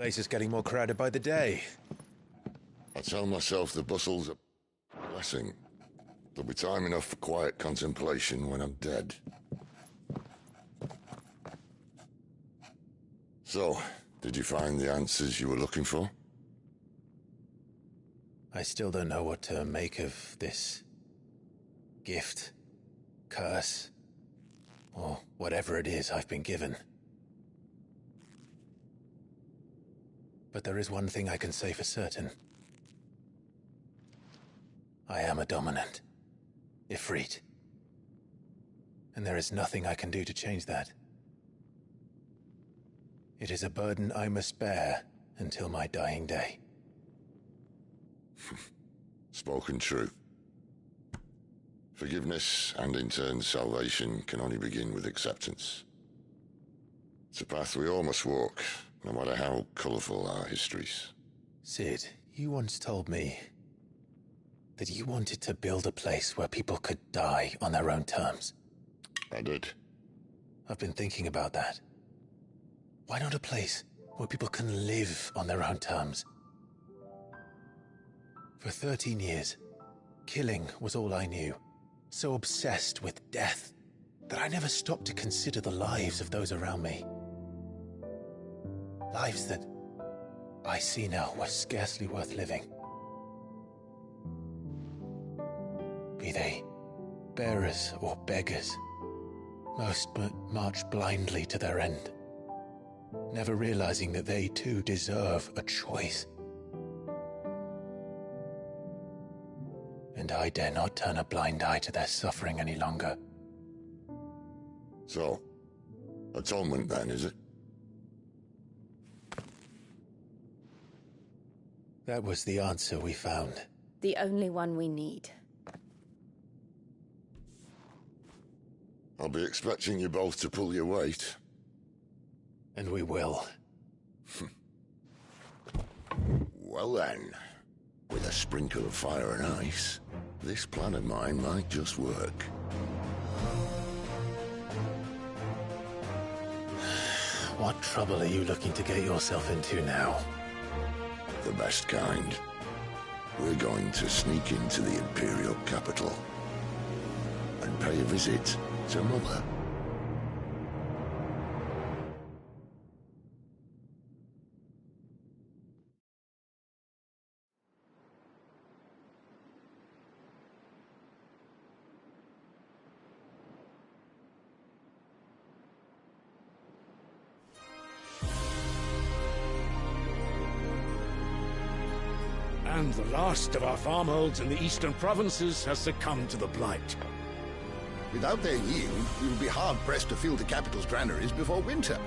Place is getting more crowded by the day. I tell myself the bustle's a blessing. There'll be time enough for quiet contemplation when I'm dead. So, did you find the answers you were looking for? I still don't know what to make of this gift, curse, or whatever it is I've been given. But there is one thing I can say for certain. I am a dominant, Ifrit. And there is nothing I can do to change that. It is a burden I must bear until my dying day. Spoken true. Forgiveness, and in turn salvation, can only begin with acceptance. It's a path we all must walk, no matter how colourful our histories. Sid, you once told me that you wanted to build a place where people could die on their own terms. I did. I've been thinking about that. Why not a place where people can live on their own terms? For 13 years, killing was all I knew. So obsessed with death that I never stopped to consider the lives of those around me. Lives that I see now were scarcely worth living. Be they bearers or beggars, most but march blindly to their end, never realizing that they too deserve a choice. And I dare not turn a blind eye to their suffering any longer. So, atonement then, is it? That was the answer we found. The only one we need. I'll be expecting you both to pull your weight. And we will. Well then, with a sprinkle of fire and ice, this plan of mine might just work. What trouble are you looking to get yourself into now? The best kind. We're going to sneak into the Imperial capital and pay a visit to Mother. And the last of our farmholds in the eastern provinces has succumbed to the blight. Without their yield, we will be hard-pressed to fill the capital's granaries before winter.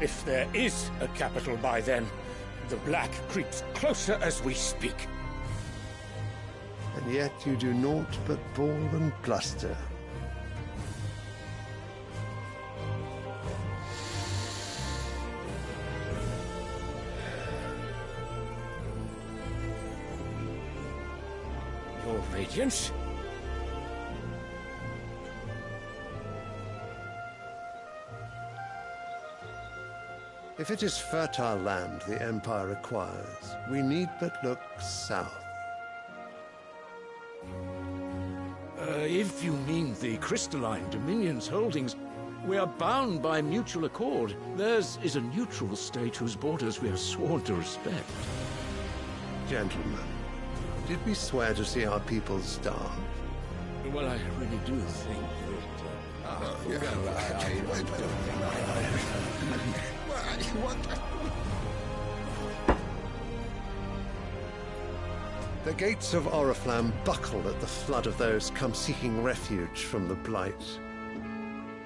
If there is a capital by then, the black creeps closer as we speak. And yet you do naught but bawl and bluster. Your Radiance? If it is fertile land the Empire requires, we need but look south. If you mean the crystalline Dominion's holdings, we are bound by mutual accord. Theirs is a neutral state whose borders we have sworn to respect. Gentlemen, did we swear to see our people starve? Well, I really do think The gates of Oriflamme buckle at the flood of those come seeking refuge from the blight.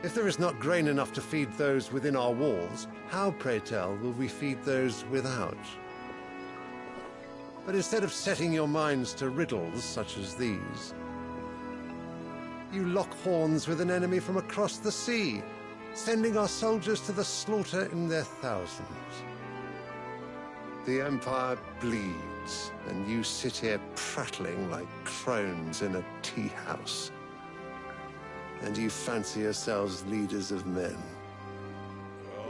If there is not grain enough to feed those within our walls, how, pray tell, will we feed those without? But instead of setting your minds to riddles such as these, you lock horns with an enemy from across the sea, sending our soldiers to the slaughter in their thousands. The Empire bleeds, and you sit here prattling like crones in a tea house. And you fancy yourselves leaders of men.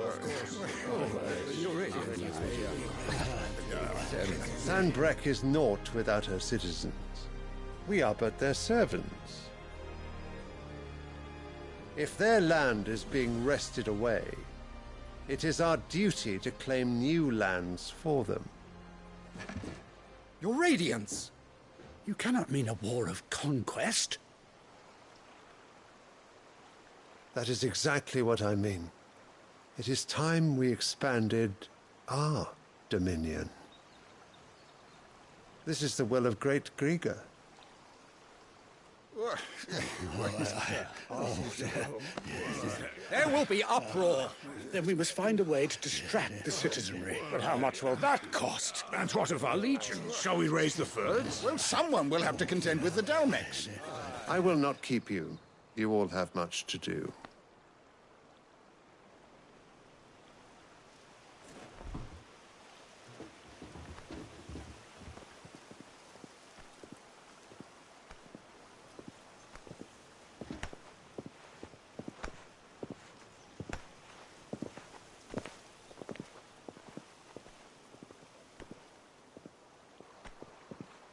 Of Sandbreck is naught without her citizens. We are but their servants. If their land is being wrested away, it is our duty to claim new lands for them. Your Radiance! You cannot mean a war of conquest. That is exactly what I mean. It is time we expanded our dominion. This is the will of great Grieger. There will be uproar. Then we must find a way to distract the citizenry. But how much will that cost? And what of our legions? Shall we raise the thirds? Well, someone will have to contend with the Dalmex. I will not keep you. You all have much to do.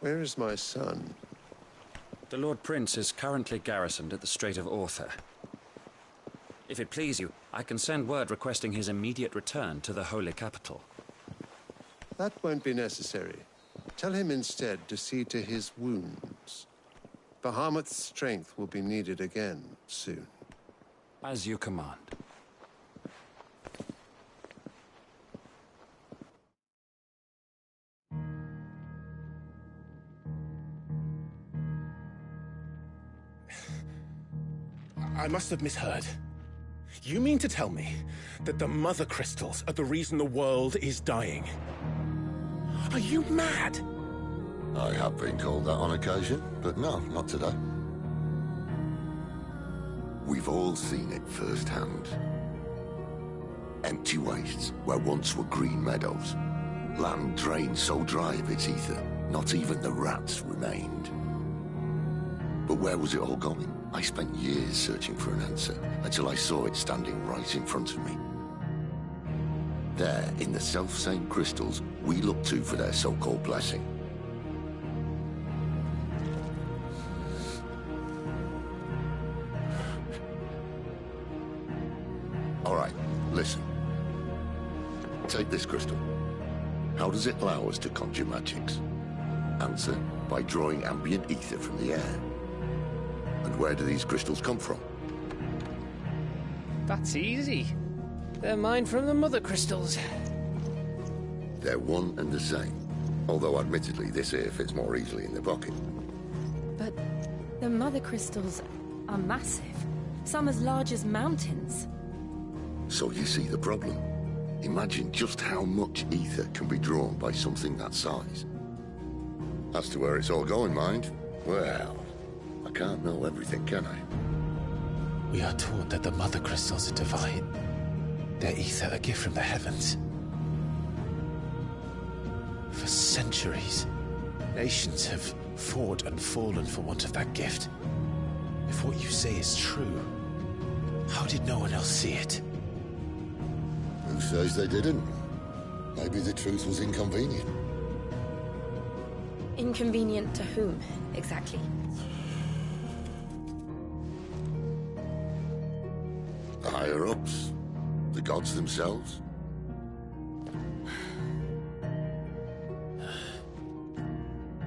Where is my son? The Lord Prince is currently garrisoned at the Strait of Arthur. If it please you, I can send word requesting his immediate return to the Holy Capital. That won't be necessary. Tell him instead to see to his wounds. Bahamut's strength will be needed again soon. As you command. I must have misheard. You mean to tell me that the Mother Crystals are the reason the world is dying? Are you mad? I have been called that on occasion, but no, not today. We've all seen it firsthand. Empty wastes where once were green meadows. Land drained so dry of its ether, not even the rats remained. But where was it all going? I spent years searching for an answer, until I saw it standing right in front of me. There, in the self-same crystals we look to for their so-called blessing. All right, listen. Take this crystal. How does it allow us to conjure magics? Answer, by drawing ambient ether from the air. And where do these crystals come from? That's easy. They're mined from the Mother Crystals. They're one and the same. Although admittedly this here fits more easily in the pocket. But the Mother Crystals are massive. Some as large as mountains. So you see the problem. Imagine just how much ether can be drawn by something that size. As to where it's all going, mind, well, I can't know everything, can I? We are taught that the Mother Crystals are divine. Their ether a gift from the heavens. For centuries, nations have fought and fallen for want of that gift. If what you say is true, how did no one else see it? Who says they didn't? Maybe the truth was inconvenient. Inconvenient to whom, exactly? The higher-ups? The gods themselves?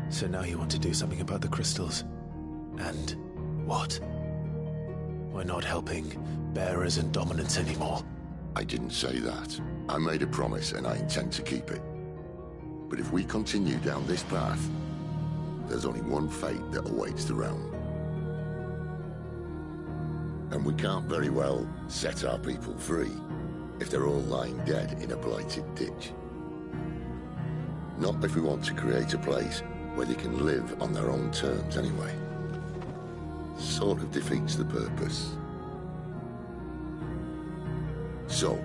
So now you want to do something about the crystals. And what? We're not helping bearers and dominants anymore. I didn't say that. I made a promise and I intend to keep it. But if we continue down this path, there's only one fate that awaits the realm. And we can't very well set our people free if they're all lying dead in a blighted ditch. Not if we want to create a place where they can live on their own terms anyway. Sort of defeats the purpose. So,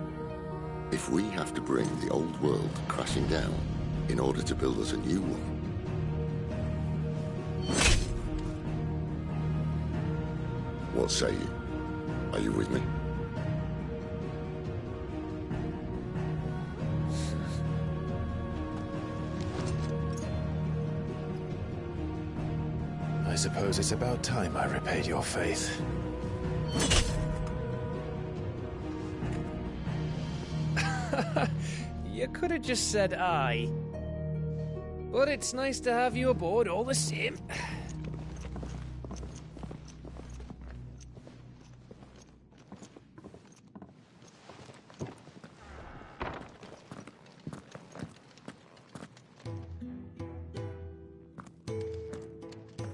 if we have to bring the old world crashing down in order to build us a new one, what say you? Are you with me? suppose it's about time I repaid your faith. You could have just said aye. But it's nice to have you aboard all the same.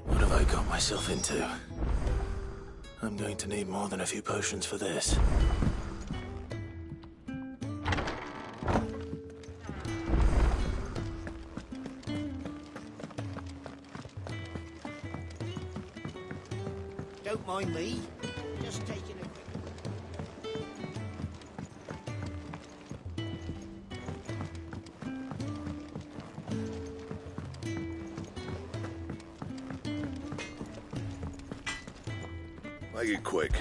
What have I got myself into? I'm going to need more than a few potions for this. Don't mind me. Just taking a quick... Make it quick.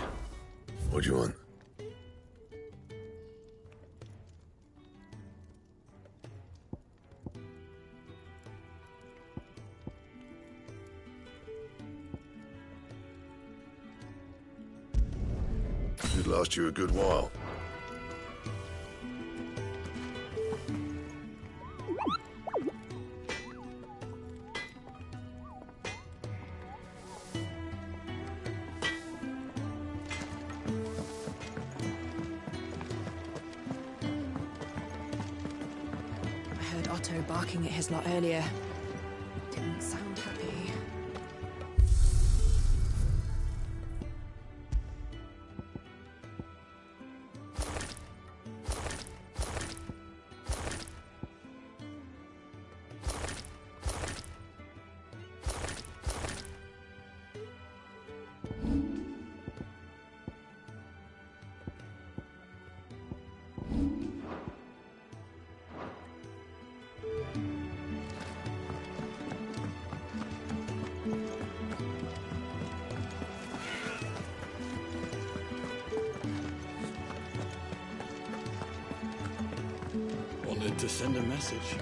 What do you want? Should last you a good while. I heard Otto barking at his lot earlier. Didn't sound happy. Wanted to send a message.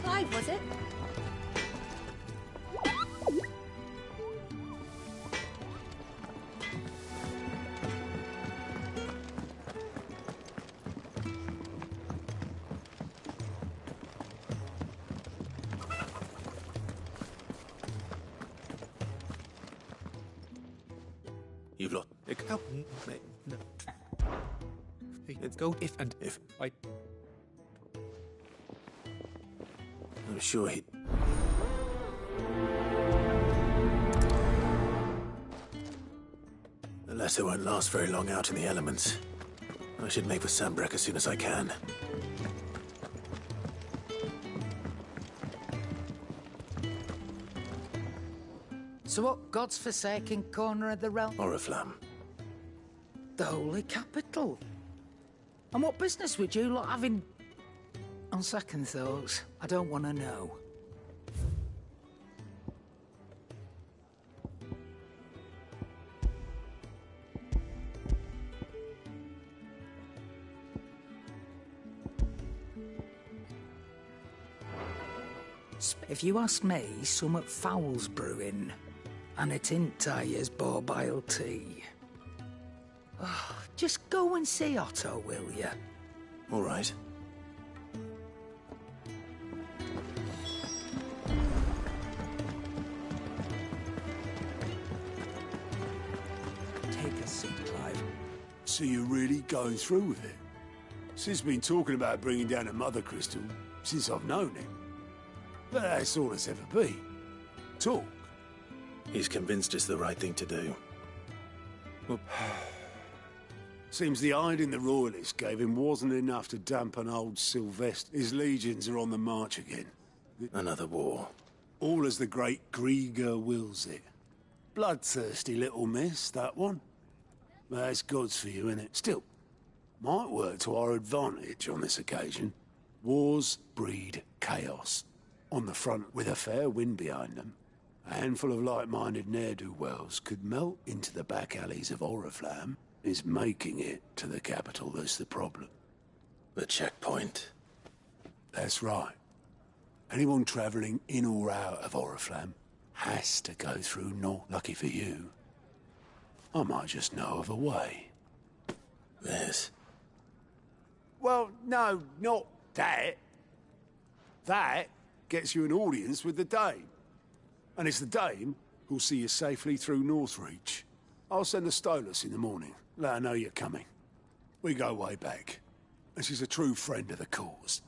Clive, was it? You've lost. Let's go if and if I. I'm sure he. The letter won't last very long out in the elements. I should make for Sambrek as soon as I can. So what God's forsaken corner of the realm? Oriflamme. The holy capital. And what business would you lot have in... On second thoughts, I don't want to know. If you ask me, summat foul's brewing. And it ain't Tyre's borbile tea. Oh, just go and see Otto, will you? All right. Take a seat, Clive. So you're really going through with it? Sid's been talking about bringing down a mother crystal since I've known him. But that's all it's ever been. Talk. He's convinced it's the right thing to do. Well, seems the hiding the Royalists gave him wasn't enough to dampen old Sylvester. His legions are on the march again. Another war. All as the great Grieger wills it. Bloodthirsty little miss, that one. But that's God's for you, innit? Still, might work to our advantage on this occasion. Wars breed chaos. On the front, with a fair wind behind them, a handful of like-minded ne'er-do-wells could melt into the back alleys of Oriflamme. Is making it to the capital that's the problem. The checkpoint. That's right. Anyone travelling in or out of Oriflamme has to go through North. Lucky for you, I might just know of a way. This? Well, no, not that. That gets you an audience with the Dame. And it's the Dame who'll see you safely through Northreach. I'll send the Stolas in the morning. Let her know you're coming. We go way back. And she's a true friend of the cause.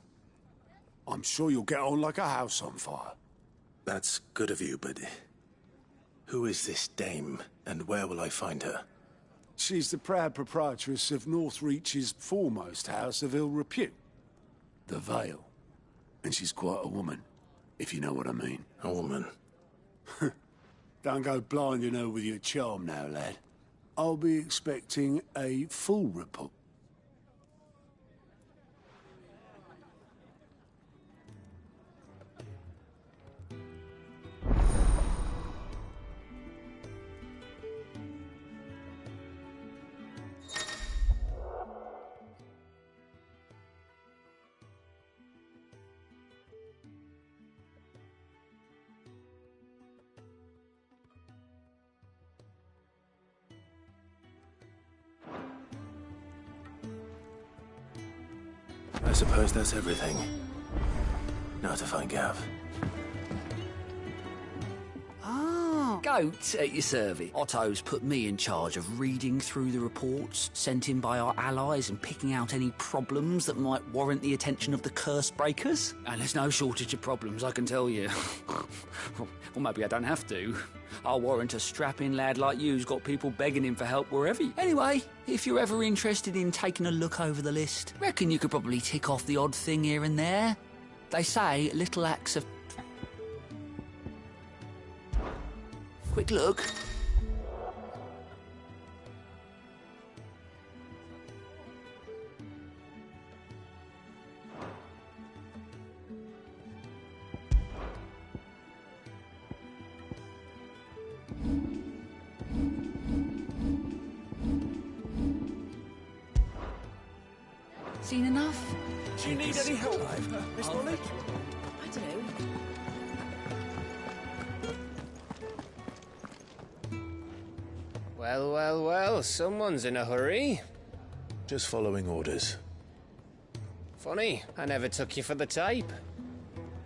I'm sure you'll get on like a house on fire. That's good of you, but who is this dame, and where will I find her? She's the proud proprietress of Northreach's foremost house of ill repute, the Vale. And she's quite a woman, if you know what I mean. A woman? Don't go blinding her with your charm now, lad. I'll be expecting a full report. I suppose that's everything. Now to find Gav. Goat at your service. Otto's put me in charge of reading through the reports sent in by our allies and picking out any problems that might warrant the attention of the curse breakers. And there's no shortage of problems, I can tell you. Or maybe I don't have to. I'll warrant a strapping lad like you's got people begging him for help wherever. Anyway, if you're ever interested in taking a look over the list, reckon you could probably tick off the odd thing here and there. They say little acts of... Quick look. Seen enough? Do you need any help, Miss Molly? I don't know. Well, well, well, someone's in a hurry. Just following orders. Funny, I never took you for the type.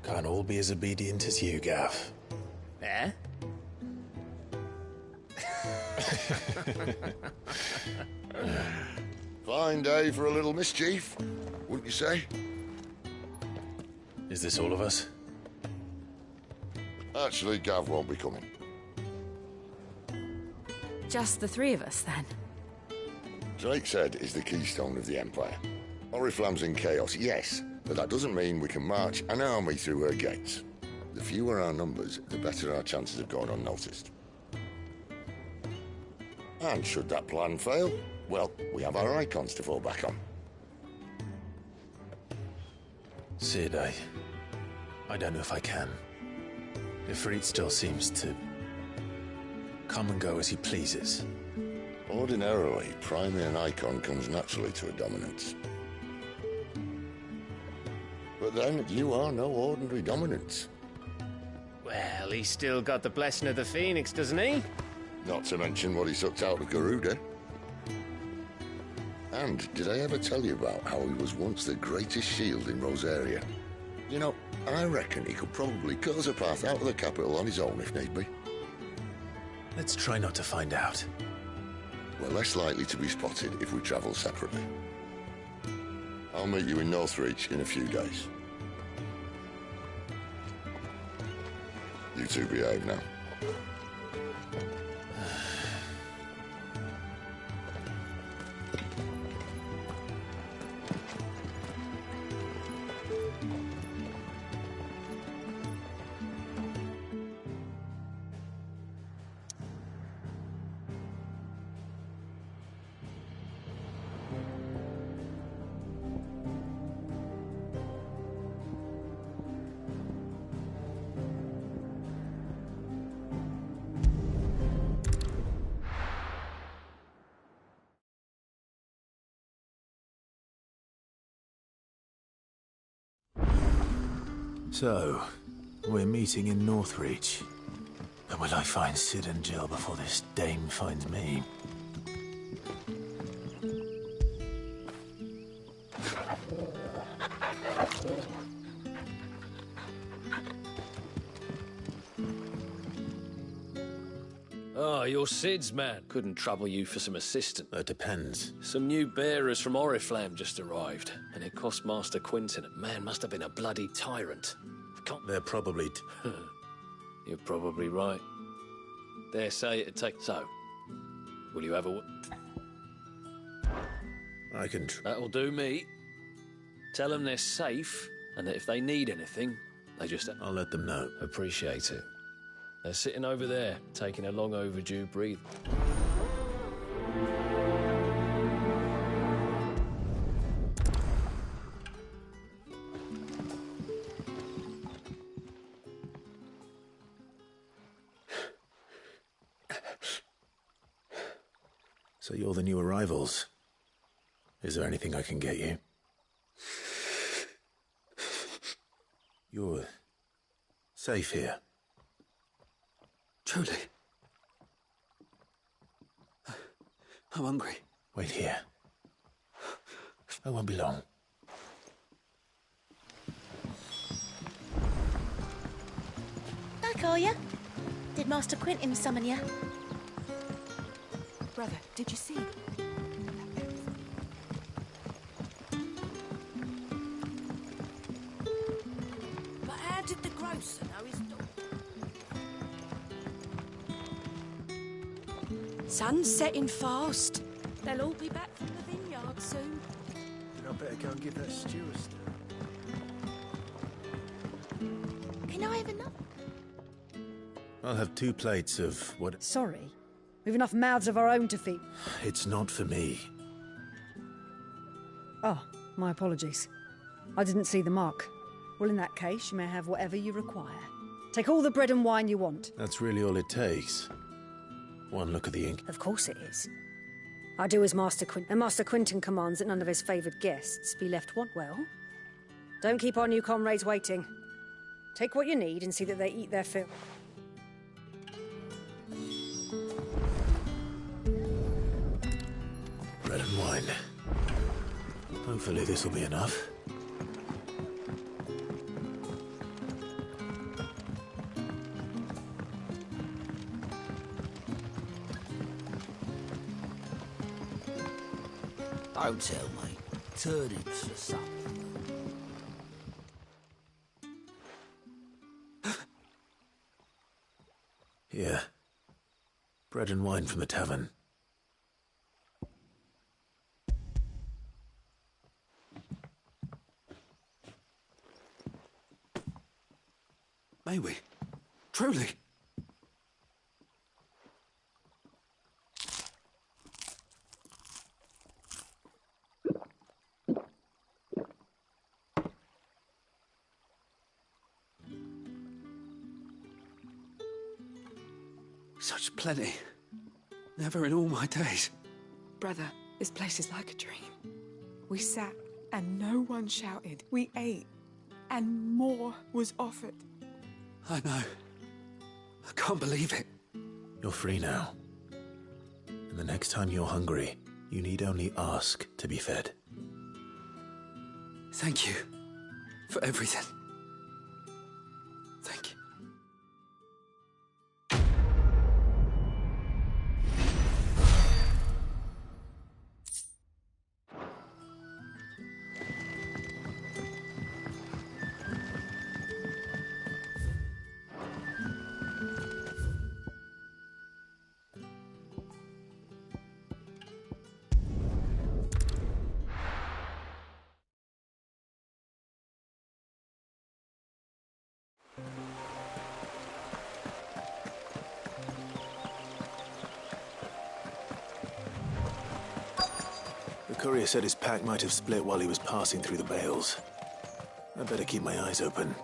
Can't all be as obedient as you, Gav. Eh? Fine day for a little mischief, wouldn't you say? Is this all of us? Actually, Gav won't be coming. Just the three of us, then? Drake's Head is the keystone of the Empire. Oriflamme's in chaos, yes, but that doesn't mean we can march an army through her gates. The fewer our numbers, the better our chances of going unnoticed. And should that plan fail, well, we have our icons to fall back on. Sid, I don't know if I can. Ifrit still seems to come and go as he pleases. Ordinarily, priming an icon comes naturally to a dominance. But then, you are no ordinary dominance. Well, he's still got the blessing of the Phoenix, doesn't he? Not to mention what he sucked out of Garuda. And did I ever tell you about how he was once the greatest shield in Rosaria? You know, I reckon he could probably cut us a path out of the capital on his own if need be. Let's try not to find out. We're less likely to be spotted if we travel separately. I'll meet you in Northreach in a few days. You two behave now. So, we're meeting in Northreach. And will I find Sid and Jill before this dame finds me? Oh, you're Sid's man. Couldn't trouble you for some assistance. That depends. Some new bearers from Oriflamme just arrived, and it cost Master Quinton. Man must have been a bloody tyrant. They're probably... You're probably right. Dare say it'd take... So, will you have a... I can... That'll do me. Tell them they're safe, and that if they need anything, they just... I'll let them know. Appreciate it. They're sitting over there, taking a long overdue breathe. So you're the new arrivals. Is there anything I can get you? You're safe here. Truly. I'm hungry. Wait here. I won't be long. Back, are you? Did Master Quinton summon you? Brother, did you see? But how did the grocer know his daughter? Sun's setting fast. They'll all be back from the vineyard soon. Then I better go and give that stew a stir. Can I have another? I'll have 2 plates of what... Sorry. We've enough mouths of our own to feed. It's not for me. Oh, my apologies. I didn't see the mark. Well, in that case, you may have whatever you require. Take all the bread and wine you want. That's really all it takes. One look at the ink. Of course it is. I do as Master Quinton, and Master Quinton commands that none of his favoured guests be left want. Well, don't keep our new comrades waiting. Take what you need and see that they eat their fill. Bread and wine. Hopefully this will be enough. Don't tell me. Turnips for supper. Here. Bread and wine from the tavern. May we? Truly? Such plenty. Never in all my days. Brother, this place is like a dream. We sat and no one shouted. We ate and more was offered. I know. I can't believe it. You're free now. And the next time you're hungry, you need only ask to be fed. Thank you for everything. Thank you. The courier said his pack might have split while he was passing through the bales. I better keep my eyes open.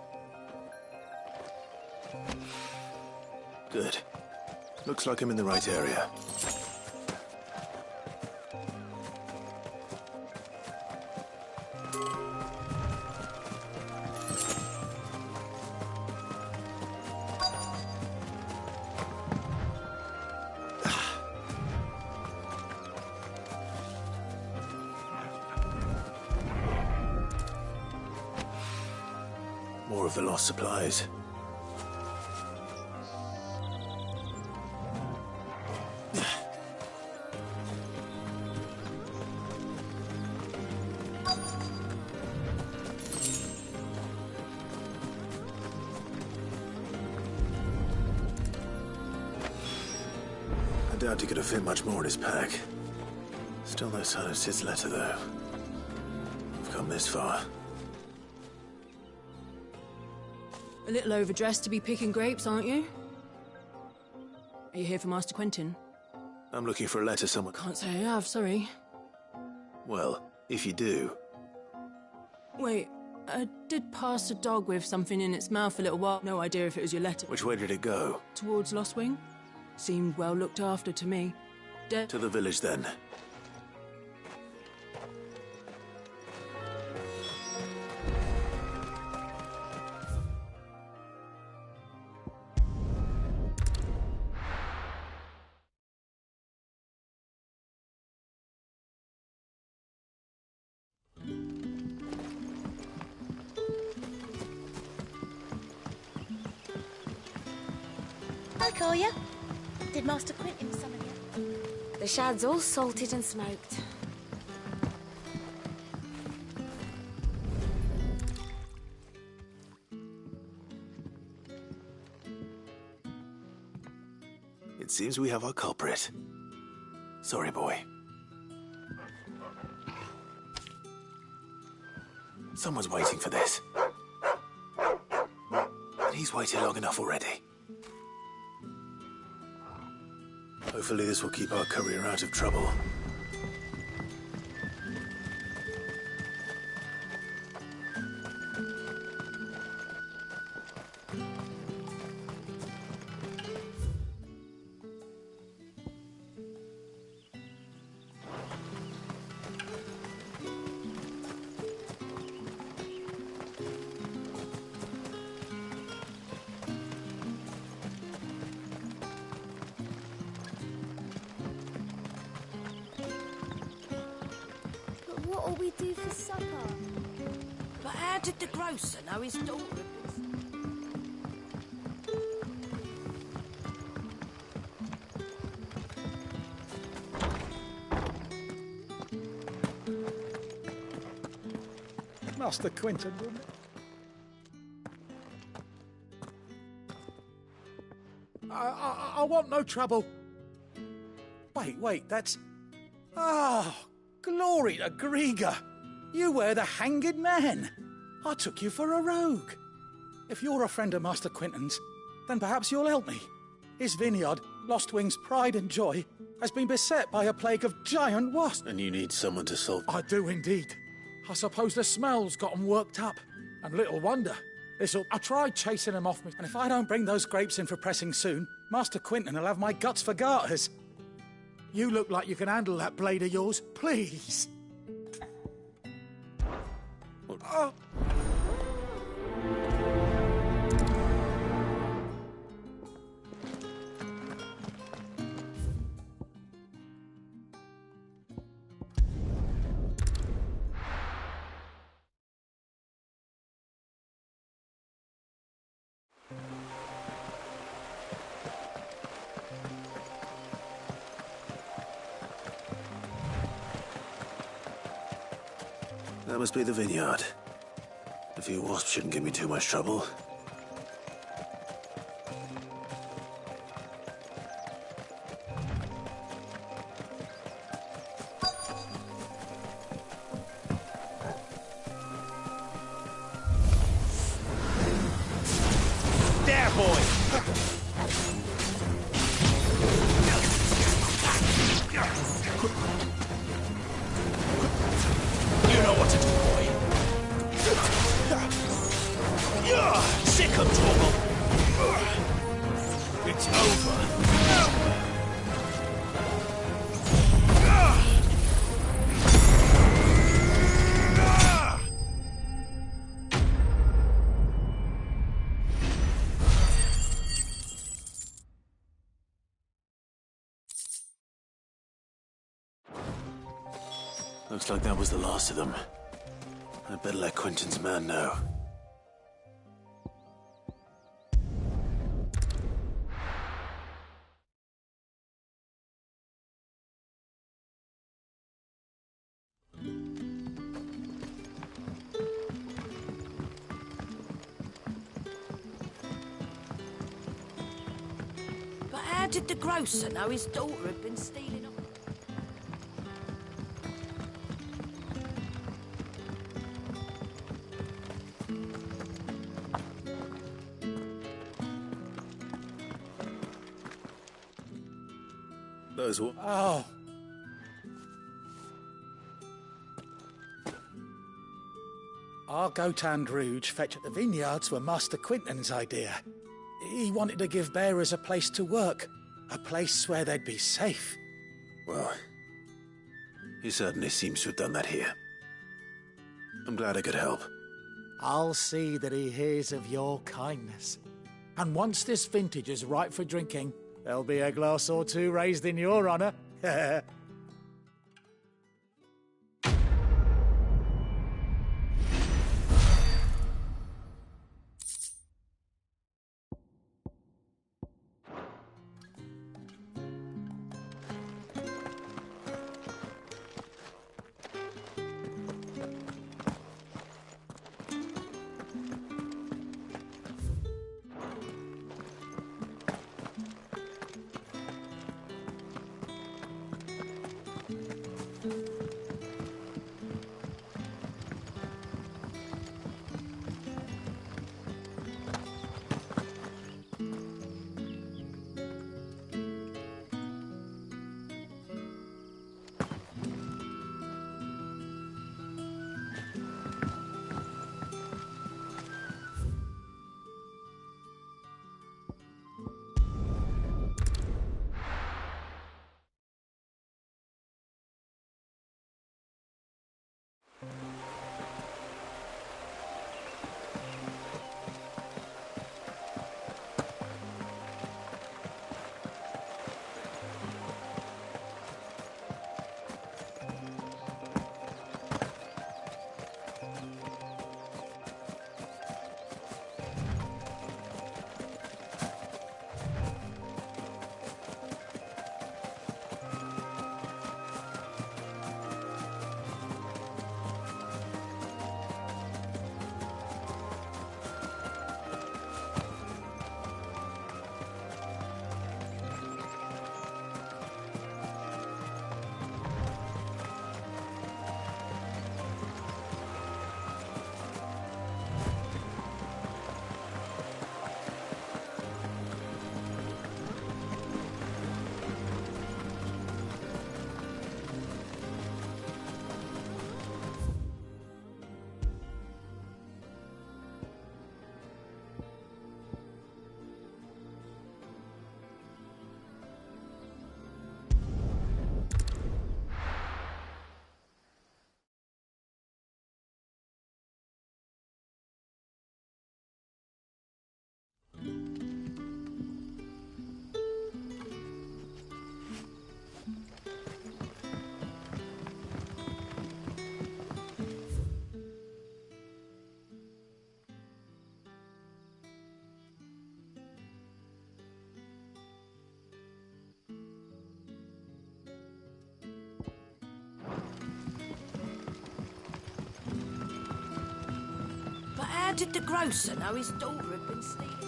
Good. Looks like I'm in the right area. More of the lost supplies. I doubt he could have fit much more in his pack. Still no sign of Sid's letter, though. We've come this far. A little overdressed to be picking grapes, aren't you? Are you here for Master Quentin? I'm looking for a letter someone... Can't say I have, sorry. Well, if you do... Wait, I did pass a dog with something in its mouth a little while. No idea if it was your letter. Which way did it go? Towards Lost Wing. Seemed well looked after to me. To the village, then. Hi, Koya. Did Master Quentin summon you? The shad's all salted and smoked. It seems we have our culprit. Sorry, boy. Someone's waiting for this. And he's waited long enough already. Hopefully this will keep our career out of trouble. What'll we do for supper? But how did the grocer know his daughter was... Master Quentin, wouldn't it? I want no trouble. Wait, that's... Ah, glory to Grieger. You were the hanged man. I took you for a rogue. If you're a friend of Master Quentin's, then perhaps you'll help me. His vineyard, Lost Wing's pride and joy, has been beset by a plague of giant wasps. And you need someone to solve... I do indeed. I suppose the smell's got 'em worked up. And little wonder. I tried chasing them off me, and if I don't bring those grapes in for pressing soon, Master Quentin will have my guts for garters. You look like you can handle that blade of yours. Please. Oh. That must be the vineyard. A few wasps shouldn't give me too much trouble. There, boy! You know what to do, boy. Sick of trouble. It's over. Looks like that was the last of them. I'd better let Quentin's man know. did the grocer know his daughter had been stealing? Those were... Oh. Our Gotan Rouge fetch at the vineyards were Master Quinton's idea. He wanted to give bearers a place to work, a place where they'd be safe. Well, he certainly seems to have done that here. I'm glad I could help. I'll see that he hears of your kindness. And once this vintage is ripe for drinking, there'll be a glass or two raised in your honour. How did the grocer know his daughter had been stealing?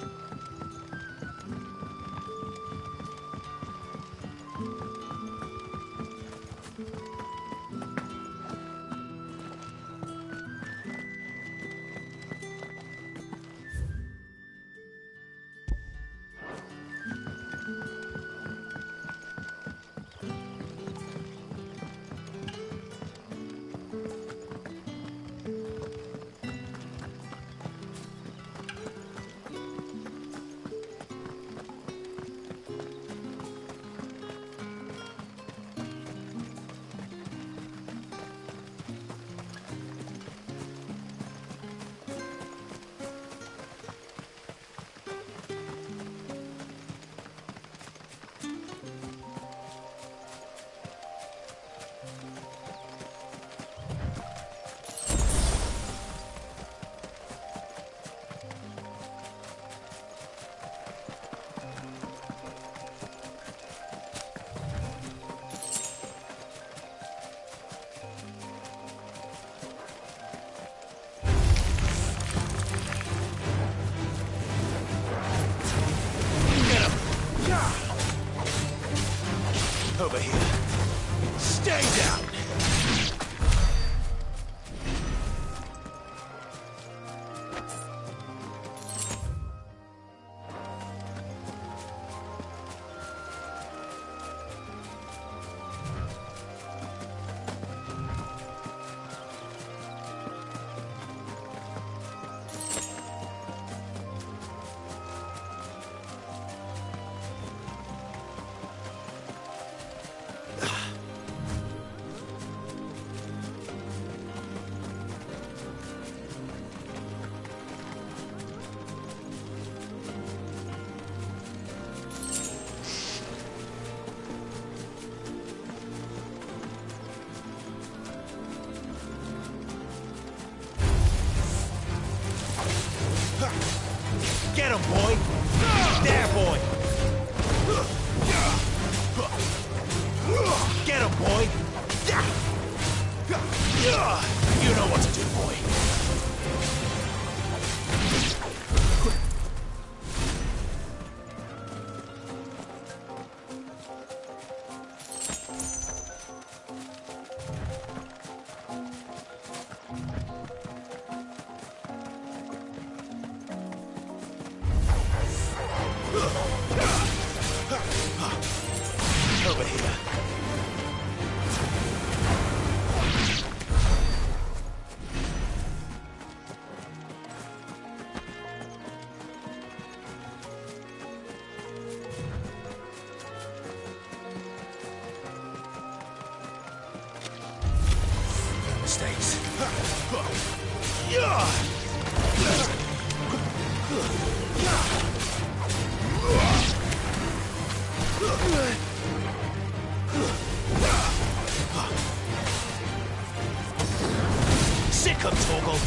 Over here. Stay down! Get him, boy! There, boy! Get him, boy! You know what to do, boy. Over here. No mistakes. Sick of Torgal.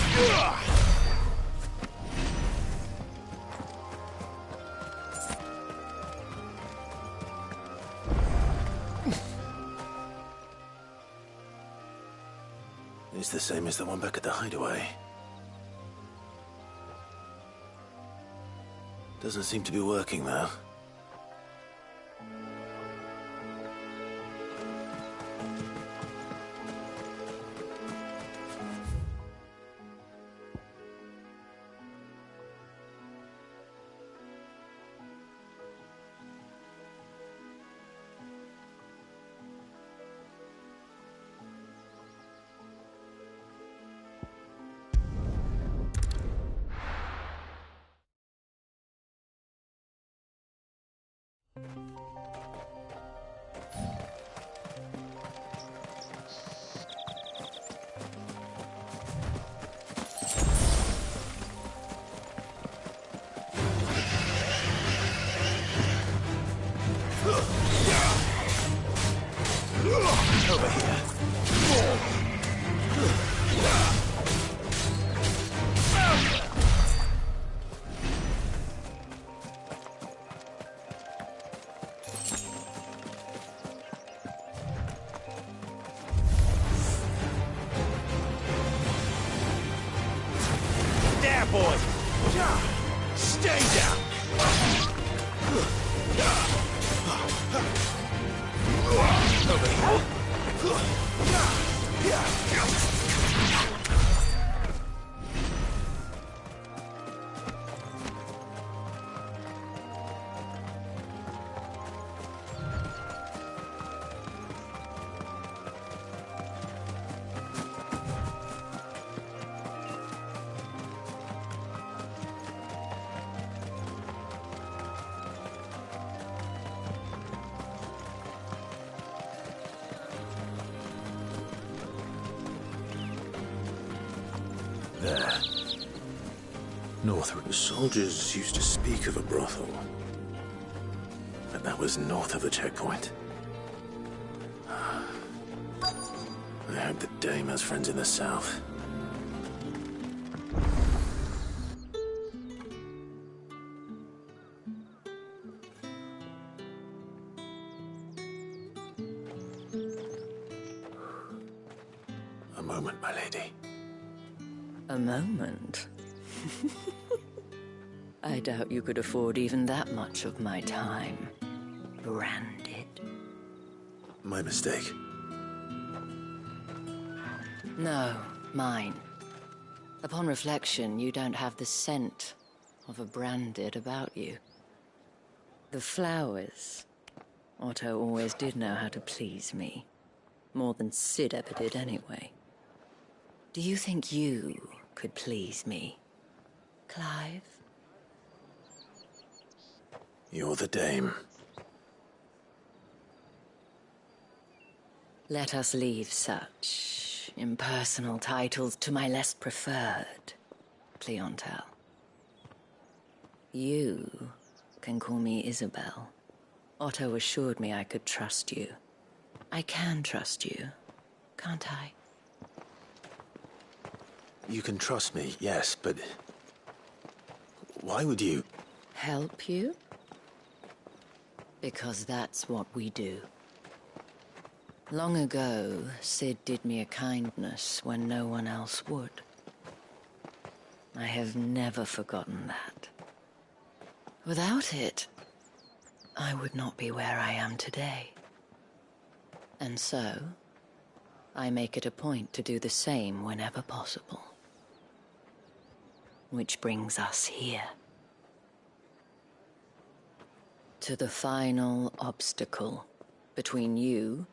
It's the same as the one back at the hideaway. Doesn't seem to be working, though. Over here. There, boy! Stay down! Over here. There. North. The soldiers used to speak of a brothel. But that was north of the checkpoint. I hope the dame has friends in the south. A moment, my lady. A moment? I doubt you could afford even that much of my time. Branded. My mistake. No, mine. Upon reflection, you don't have the scent of a branded about you. The flowers. Otto always did know how to please me. More than Sid ever did anyway. Do you think you could please me, Clive? You're the dame. Let us leave such impersonal titles to my less preferred clientele. You can call me Isabel. Otto assured me I could trust you. I can trust you, can't I? You can trust me, yes, but... why would you... Help you? Because that's what we do. Long ago, Sid did me a kindness when no one else would. I have never forgotten that. Without it, I would not be where I am today. And so, I make it a point to do the same whenever possible. Which brings us here. To the final obstacle between you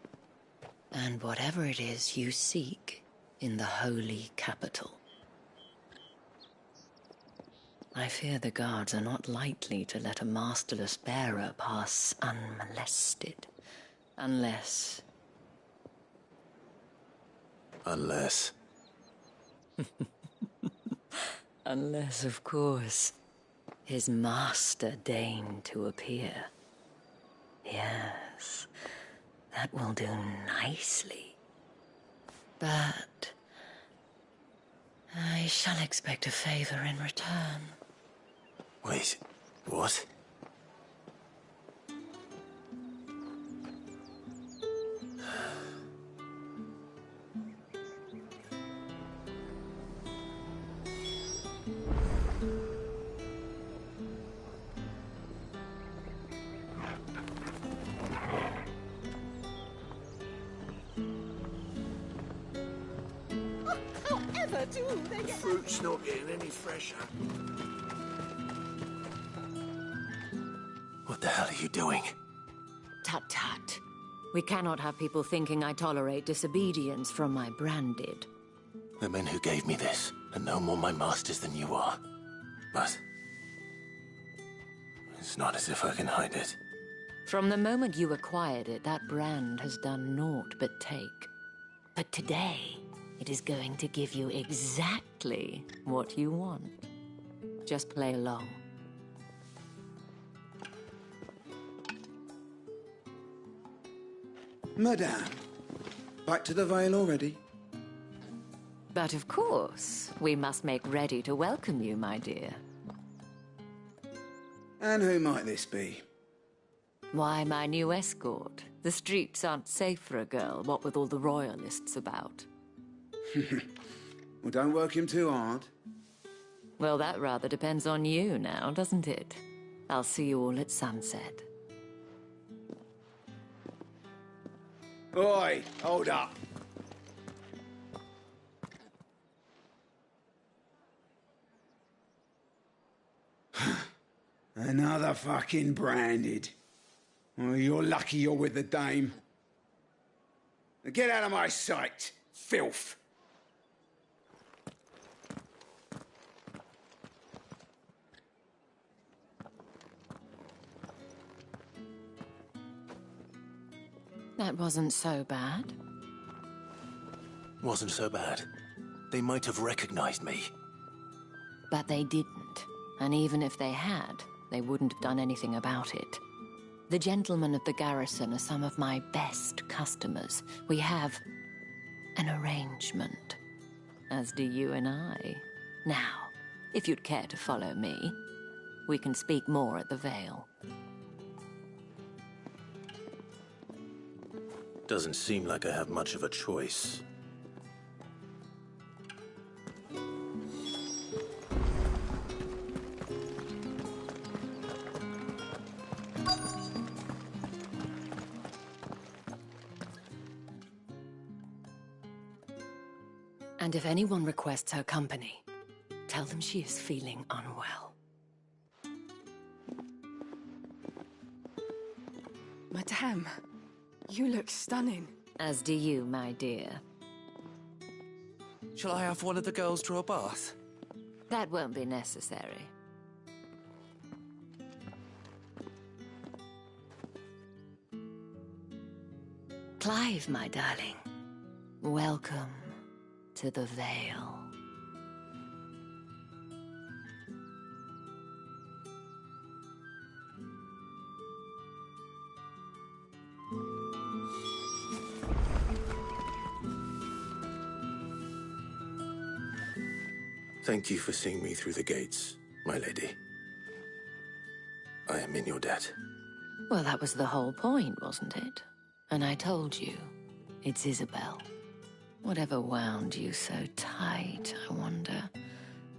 and whatever it is you seek in the holy capital. I fear the guards are not likely to let a masterless bearer pass unmolested. Unless... Unless... Unless, of course, his master deigned to appear. Yes, that will do nicely. But I shall expect a favor in return. Wait, what? The fruit's not getting any fresher. What the hell are you doing? Tut-tut. We cannot have people thinking I tolerate disobedience from my branded. The men who gave me this are no more my masters than you are. But... it's not as if I can hide it. From the moment you acquired it, that brand has done naught but take. But today, it is going to give you exactly what you want. Just play along. Madame, back to the Vale already? But of course, we must make ready to welcome you, my dear. And who might this be? Why, my new escort. The streets aren't safe for a girl, what with all the royalists about. Well, don't work him too hard. Well, that rather depends on you now, doesn't it? I'll see you all at sunset. Oi, hold up. Another fucking branded. Well, you're lucky you're with the dame. Now get out of my sight, filth. That wasn't so bad. Wasn't so bad. They might have recognized me. But they didn't. And even if they had, they wouldn't have done anything about it. The gentlemen of the garrison are some of my best customers. We have an arrangement, as do you and I. Now, if you'd care to follow me, we can speak more at the Vale. Doesn't seem like I have much of a choice. And if anyone requests her company, tell them she is feeling unwell. Madame, you look stunning. As do you, my dear. Shall I have one of the girls draw a bath? That won't be necessary. Clive, my darling. Welcome to the Vale. Thank you for seeing me through the gates, my lady. I am in your debt. Well, that was the whole point, wasn't it? And I told you, it's Isabel. Whatever wound you so tight, I wonder.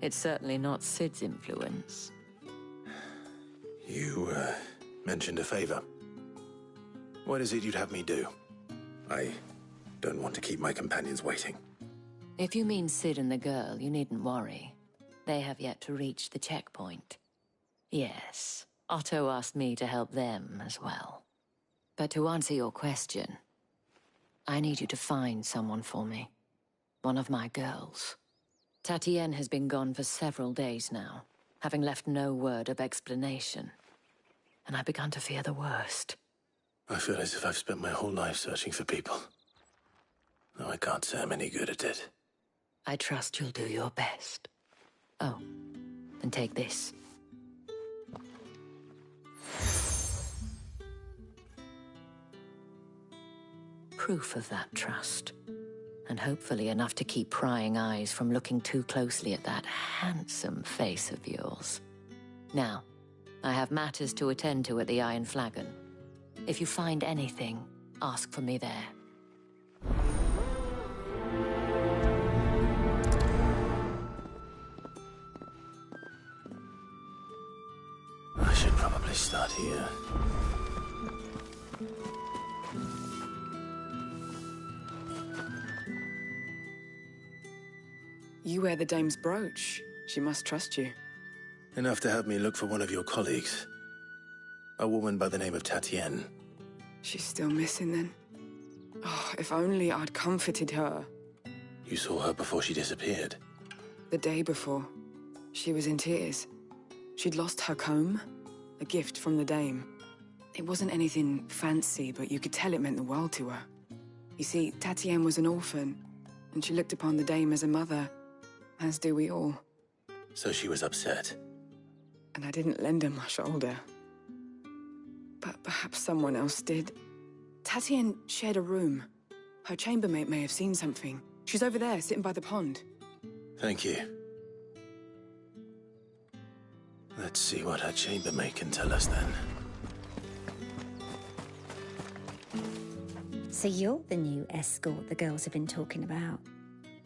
It's certainly not Sid's influence. You, mentioned a favor. What is it you'd have me do? I don't want to keep my companions waiting. If you mean Sid and the girl, you needn't worry. They have yet to reach the checkpoint. Yes, Otto asked me to help them as well. But to answer your question, I need you to find someone for me. One of my girls. Tatienne has been gone for several days now, having left no word of explanation. And I've begun to fear the worst. I feel as if I've spent my whole life searching for people. Though I can't say I'm any good at it. I trust you'll do your best. Oh, and take this. Proof of that trust. And hopefully enough to keep prying eyes from looking too closely at that handsome face of yours. Now, I have matters to attend to at the Iron Flagon. If you find anything, ask for me there. I should probably start here. You wear the dame's brooch. She must trust you. Enough to have me look for one of your colleagues. A woman by the name of Tatienne. She's still missing then. Oh, if only I'd comforted her. You saw her before she disappeared. The day before, she was in tears. She'd lost her comb, a gift from the dame. It wasn't anything fancy, but you could tell it meant the world to her. You see, Tatienne was an orphan, and she looked upon the dame as a mother, as do we all. So she was upset. And I didn't lend her my shoulder. But perhaps someone else did. Tatienne shared a room. Her chambermaid may have seen something. She's over there, sitting by the pond. Thank you. Let's see what her chambermaid can tell us then. So you're the new escort the girls have been talking about.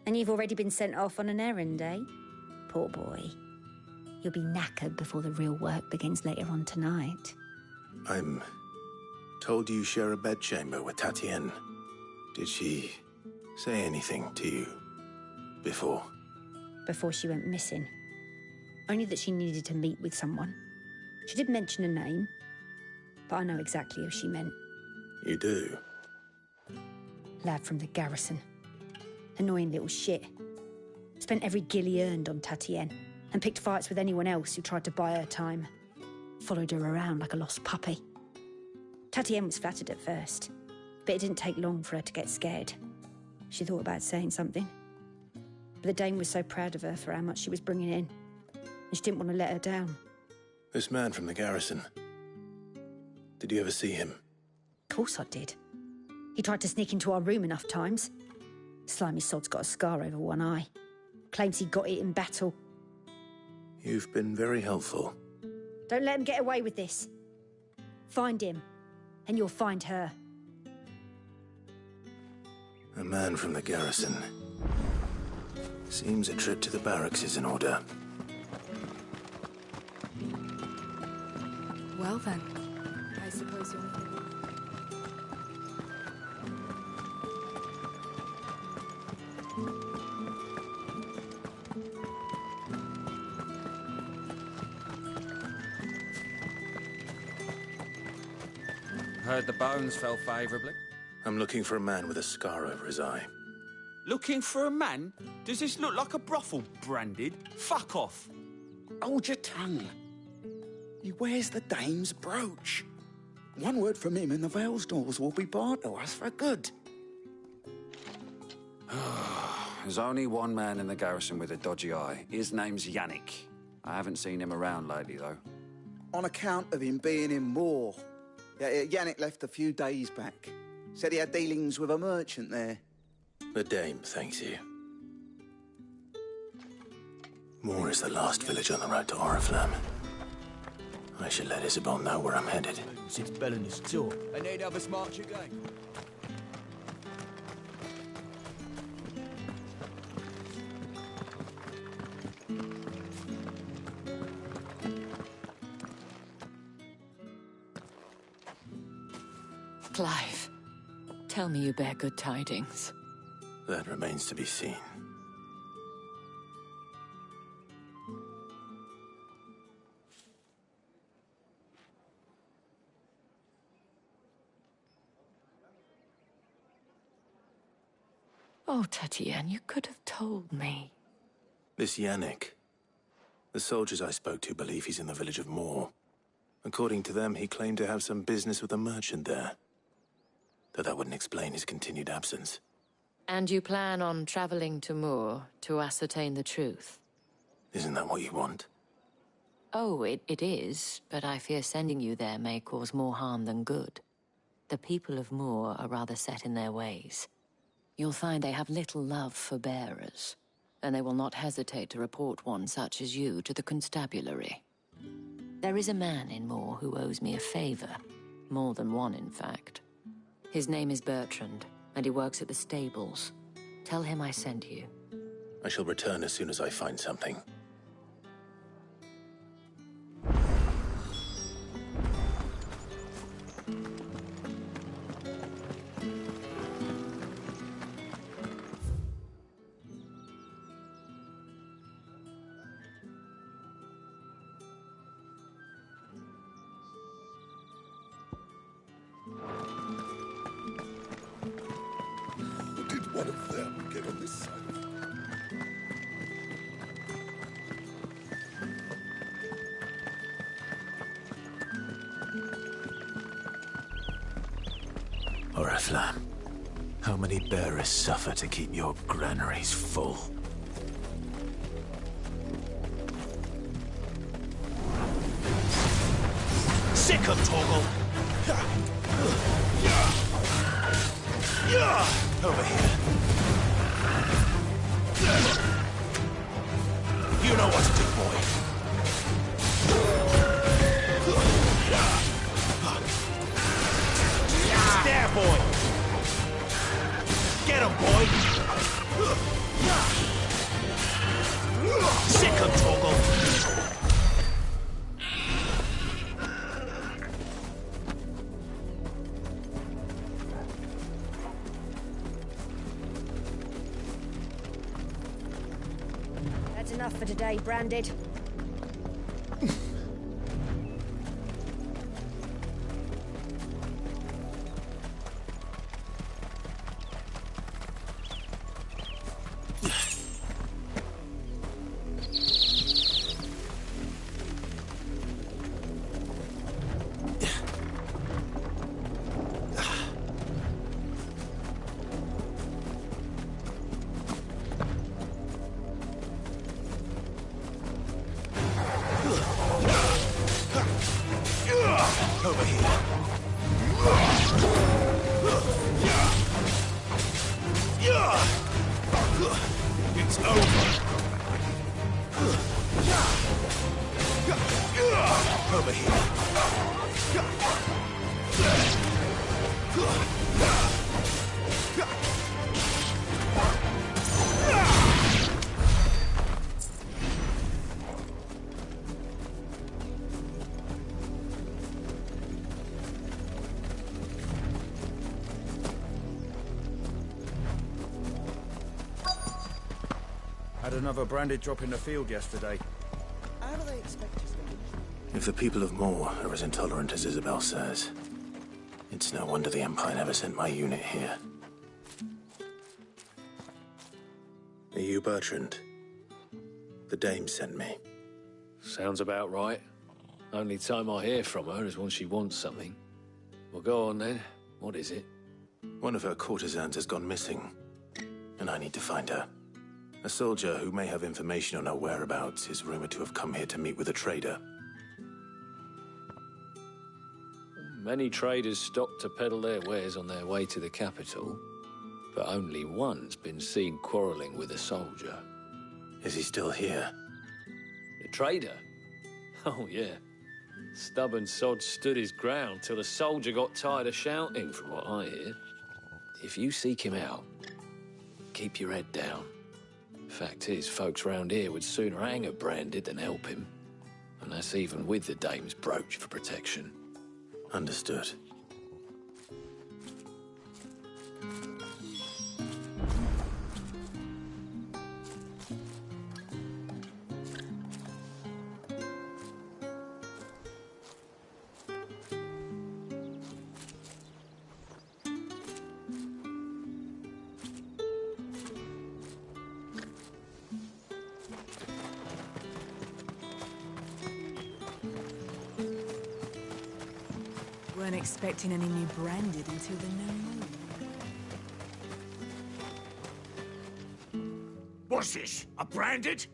And you've already been sent off on an errand, eh? Poor boy. You'll be knackered before the real work begins later on tonight. I'm told you share a bedchamber with Tatienne. Did she say anything to you before? Before she went missing. Only that she needed to meet with someone. She did mention a name, but I know exactly who she meant. You do? Lad from the garrison. Annoying little shit. Spent every guil he earned on Tatienne, and picked fights with anyone else who tried to buy her time. Followed her around like a lost puppy. Tatienne was flattered at first, but it didn't take long for her to get scared. She thought about saying something. But the dame was so proud of her for how much she was bringing in, and she didn't want to let her down. This man from the garrison. Did you ever see him? Of course I did. He tried to sneak into our room enough times. Slimy sod's got a scar over one eye. Claims he got it in battle. You've been very helpful. Don't let him get away with this. Find him, and you'll find her. A man from the garrison. Seems a trip to the barracks is in order. Well then, I suppose you're... Heard the bones fell favourably. I'm looking for a man with a scar over his eye. Looking for a man? Does this look like a brothel, Branded? Fuck off. Hold your tongue. He wears the dame's brooch. One word from him and the Vale's doors will be barred to us for good. There's only one man in the garrison with a dodgy eye. His name's Yannick. I haven't seen him around lately, though. On account of him being in war. Yeah, Yannick left a few days back. Said he had dealings with a merchant there. The dame thanks you. Moor is the last village on the road to Oriflamme. I should let Isabel know where I'm headed. Since Belinda's tour, and they'd have us march again. Clive, tell me you bear good tidings. That remains to be seen. Oh, Tatienne, you could have told me. This Yannick. The soldiers I spoke to believe he's in the village of Moor. According to them, he claimed to have some business with a merchant there. Though that wouldn't explain his continued absence. And you plan on traveling to Moor to ascertain the truth? Isn't that what you want? Oh, it is, but I fear sending you there may cause more harm than good. The people of Moor are rather set in their ways. You'll find they have little love for bearers, and they will not hesitate to report one such as you to the constabulary. There is a man in Moor who owes me a favor. More than one, in fact. His name is Bertrand, and he works at the stables. Tell him I sent you. I shall return as soon as I find something. Did one of them get on this side? Oriflamme, how many bearers suffer to keep your granaries full? Sick of Torgal! Over here. You know what to do, boy. There, boy. Get him, boy. Sick of Torgal. That's enough for today, Branded. Over here. It's over. Over here. Had another Branded drop in the field yesterday. How do they expect us to... If the people of Moor are as intolerant as Isabel says, It's no wonder the Empire never sent my unit here. Are you Bertrand? The dame sent me. Sounds about right. Only time I hear from her is when she wants something. Well, go on then. What is it? One of her courtesans has gone missing, and I need to find her. A soldier who may have information on her whereabouts is rumored to have come here to meet with a trader. Many traders stop to peddle their wares on their way to the capital, but only one's been seen quarrelling with a soldier. Is he still here? The trader? Oh, yeah. Stubborn sod stood his ground till the soldier got tired of shouting, from what I hear. If you seek him out, keep your head down. Fact is, folks round here would sooner hang a branded than help him. And that's even with the dame's brooch for protection. Understood. Weren't expecting any new branded until the new moon. What's this? A branded?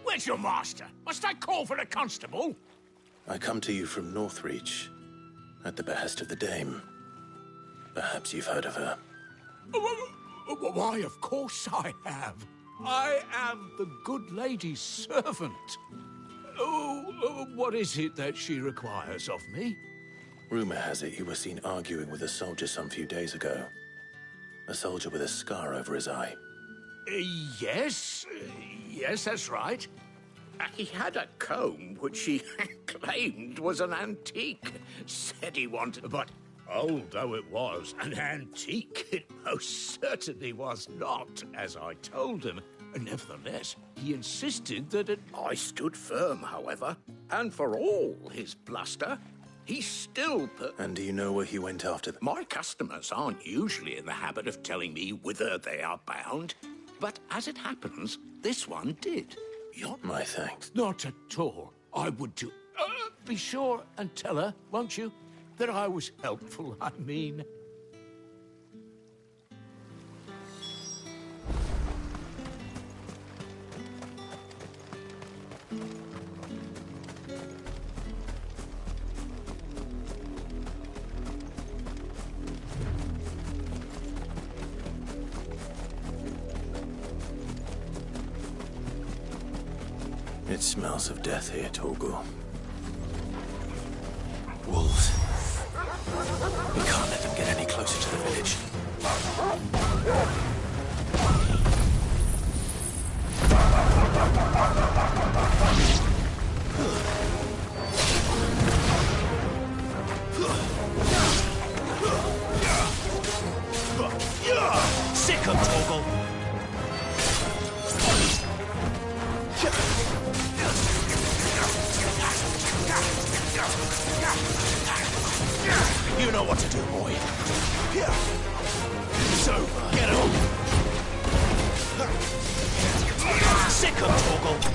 Where's your master? Must I call for the constable? I come to you from Northreach, at the behest of the dame. Perhaps you've heard of her. Why, of course I have. I am the good lady's servant. What is it that she requires of me? Rumor has it you were seen arguing with a soldier some few days ago. A soldier with a scar over his eye. Yes, that's right. He had a comb which he claimed was an antique. Said he wanted, but old though it was, an antique it most certainly was not, as I told him. Nevertheless, he insisted that it... I stood firm, however, and for all his bluster, he still put... And do you know where he went after them? My customers aren't usually in the habit of telling me whither they are bound, but as it happens, this one did. My thanks. Not at all. I would do... be sure and tell her, won't you, that I was helpful, I mean. It smells of death here, Torgal. Wolves. We can't let them get any closer to the village. Sick of Torgal! You know what to do, boy. It's over. Get on. Sick of Torgal.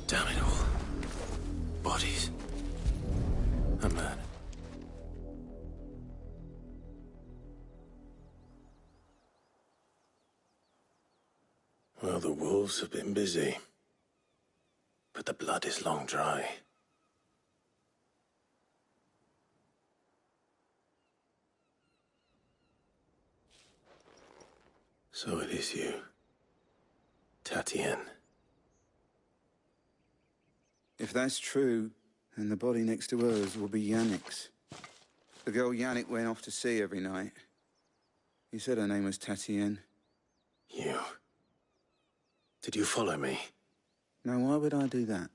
Damn it all. Bodies. A man. Well, the wolves have been busy. But the blood is long dry. So it is you, Tatienne. If that's true, then the body next to hers will be Yannick's. The girl Yannick went off to sea every night. He said her name was Tatienne. You... Did you follow me? Now, why would I do that?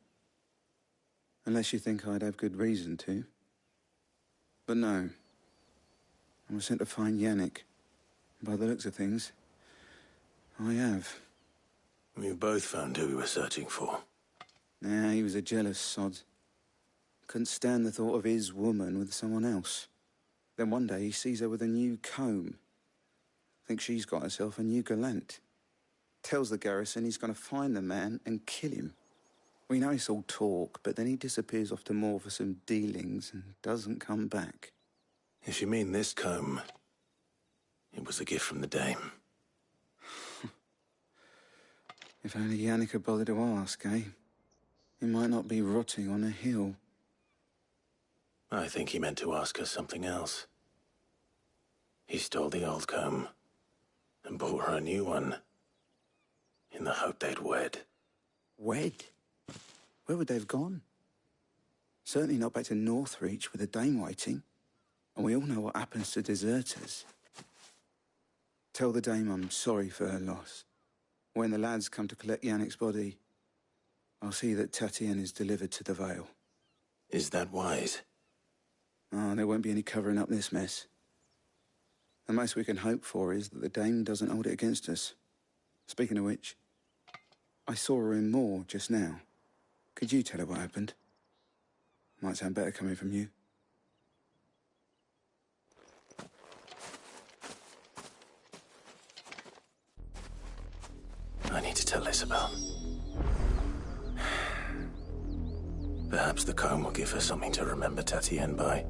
Unless you think I'd have good reason to. But no, I was sent to find Yannick. By the looks of things, I have. We've both found who we were searching for. Nah, he was a jealous sod. Couldn't stand the thought of his woman with someone else. Then one day he sees her with a new comb. Thinks she's got herself a new gallant. Tells the garrison he's going to find the man and kill him. We know it's all talk, but then he disappears off to Moor for some dealings and doesn't come back. If you mean this comb, it was a gift from the dame. If only Yannick had bothered to ask, eh? He might not be rotting on a hill. I think he meant to ask her something else. He stole the old comb and bought her a new one in the hope they'd wed. Wed? Where would they have gone? Certainly not back to Northreach with a dame waiting. And we all know what happens to deserters. Tell the dame I'm sorry for her loss. When the lads come to collect Yannick's body, I'll see that Tatienne is delivered to the Vale. Is that wise? Oh, there won't be any covering up this mess. The most we can hope for is that the dame doesn't hold it against us. Speaking of which, I saw her in Moor just now. Could you tell her what happened? Might sound better coming from you. I need to tell Isabel. Perhaps the comb will give her something to remember Tatienne by.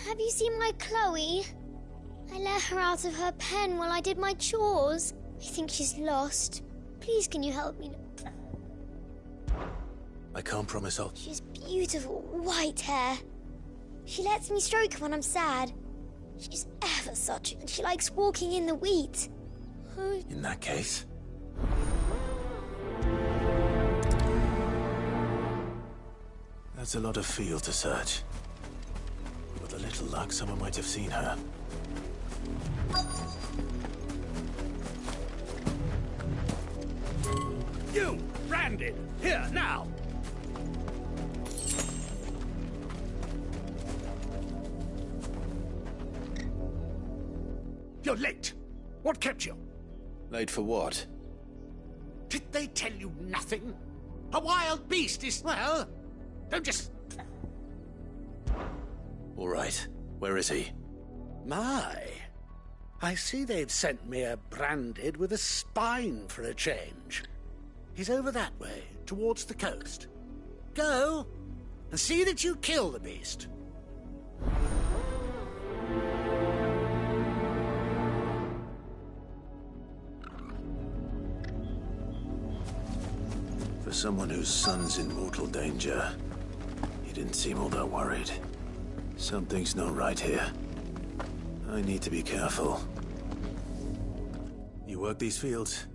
Have you seen my Chloe? I let her out of her pen while I did my chores. I think she's lost. Please, can you help me? I can't promise I'll... She's beautiful white hair. She lets me stroke her when I'm sad. She's ever such, and she likes walking in the wheat. In that case... That's a lot of field to search. With a little luck, someone might have seen her. You! Branded! Here, now! You're late. What kept you? Late for what? Did they tell you nothing? A wild beast is, well, don't just... All right. Where is he? My. I see they've sent me a branded with a spine for a change. He's over that way, towards the coast. Go, and see that you kill the beast. For someone whose son's in mortal danger, he didn't seem all that worried. Something's not right here. I need to be careful. You work these fields?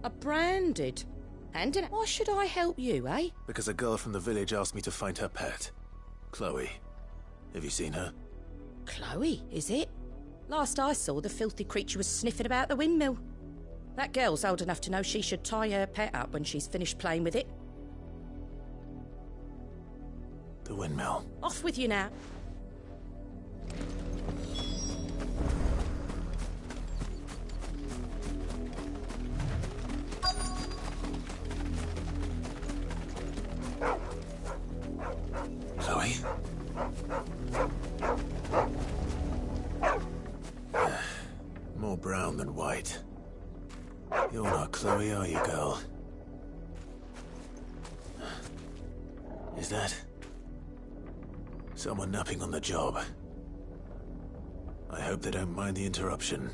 A branded. And why should I help you, eh? Because a girl from the village asked me to find her pet. Chloe. Have you seen her? Chloe, is it? Last I saw, the filthy creature was sniffing about the windmill. That girl's old enough to know she should tie her pet up when she's finished playing with it. The windmill. Off with you now. Chloe? Chloe are you, girl? Is that someone napping on the job? I hope they don't mind the interruption.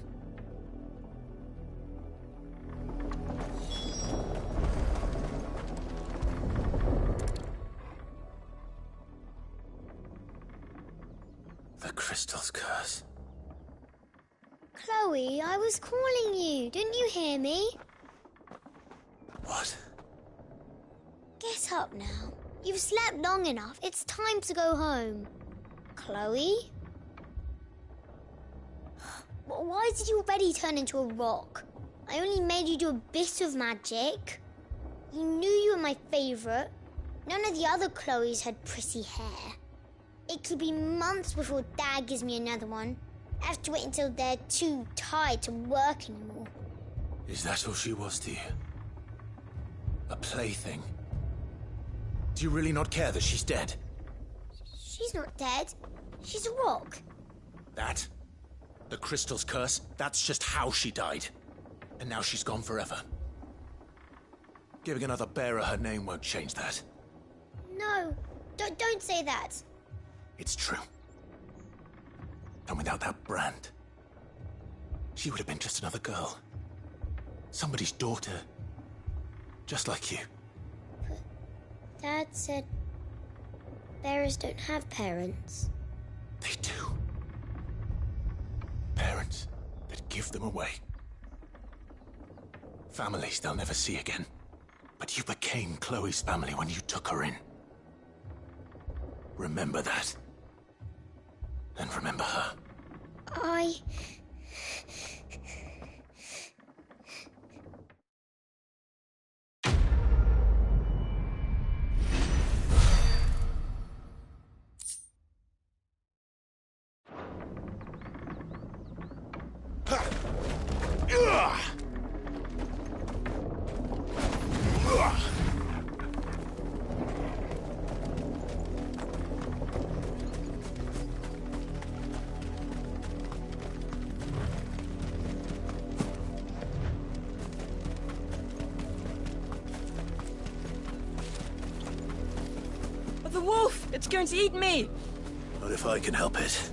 The crystal's curse. Chloe, I was calling you. Didn't you hear me? What? Get up now. You've slept long enough. It's time to go home. Chloe? Why did you already turn into a rock? I only made you do a bit of magic. You knew you were my favourite. None of the other Chloes had pretty hair. It could be months before Dad gives me another one. I have to wait until they're too tired to work anymore. Is that all she was to you? A plaything? Do you really not care that she's dead? She's not dead. She's a rock. That? The crystal's curse? That's just how she died. And now she's gone forever. Giving another bearer her name won't change that. No, don't say that. It's true. And without that brand, she would have been just another girl. Somebody's daughter. Just like you. Dad said bearers don't have parents. They do. Parents that give them away. Families they'll never see again. But you became Chloe's family when you took her in. Remember that. And remember her. The wolf! It's going to eat me! Not if I can help it.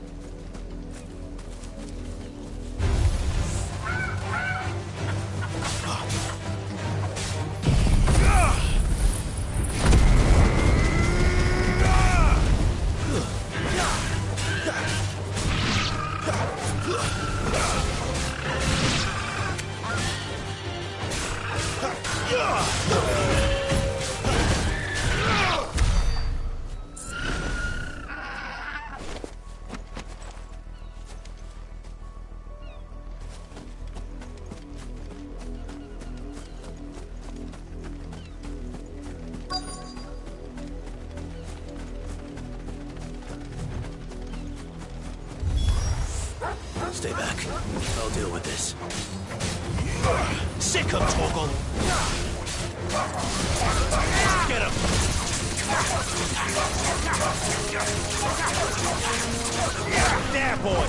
Stay back. I'll deal with this. Sick of Torgal! Get him! There, boy!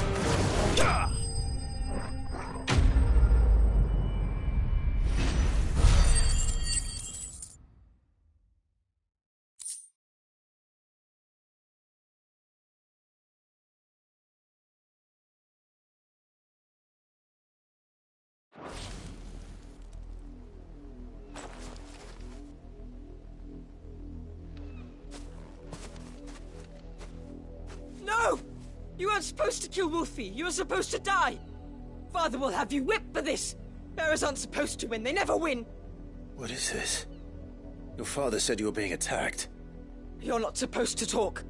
No! You weren't supposed to kill Wolfie. You were supposed to die. Father will have you whipped for this. Bearers aren't supposed to win. They never win. What is this? Your father said you were being attacked. You're not supposed to talk.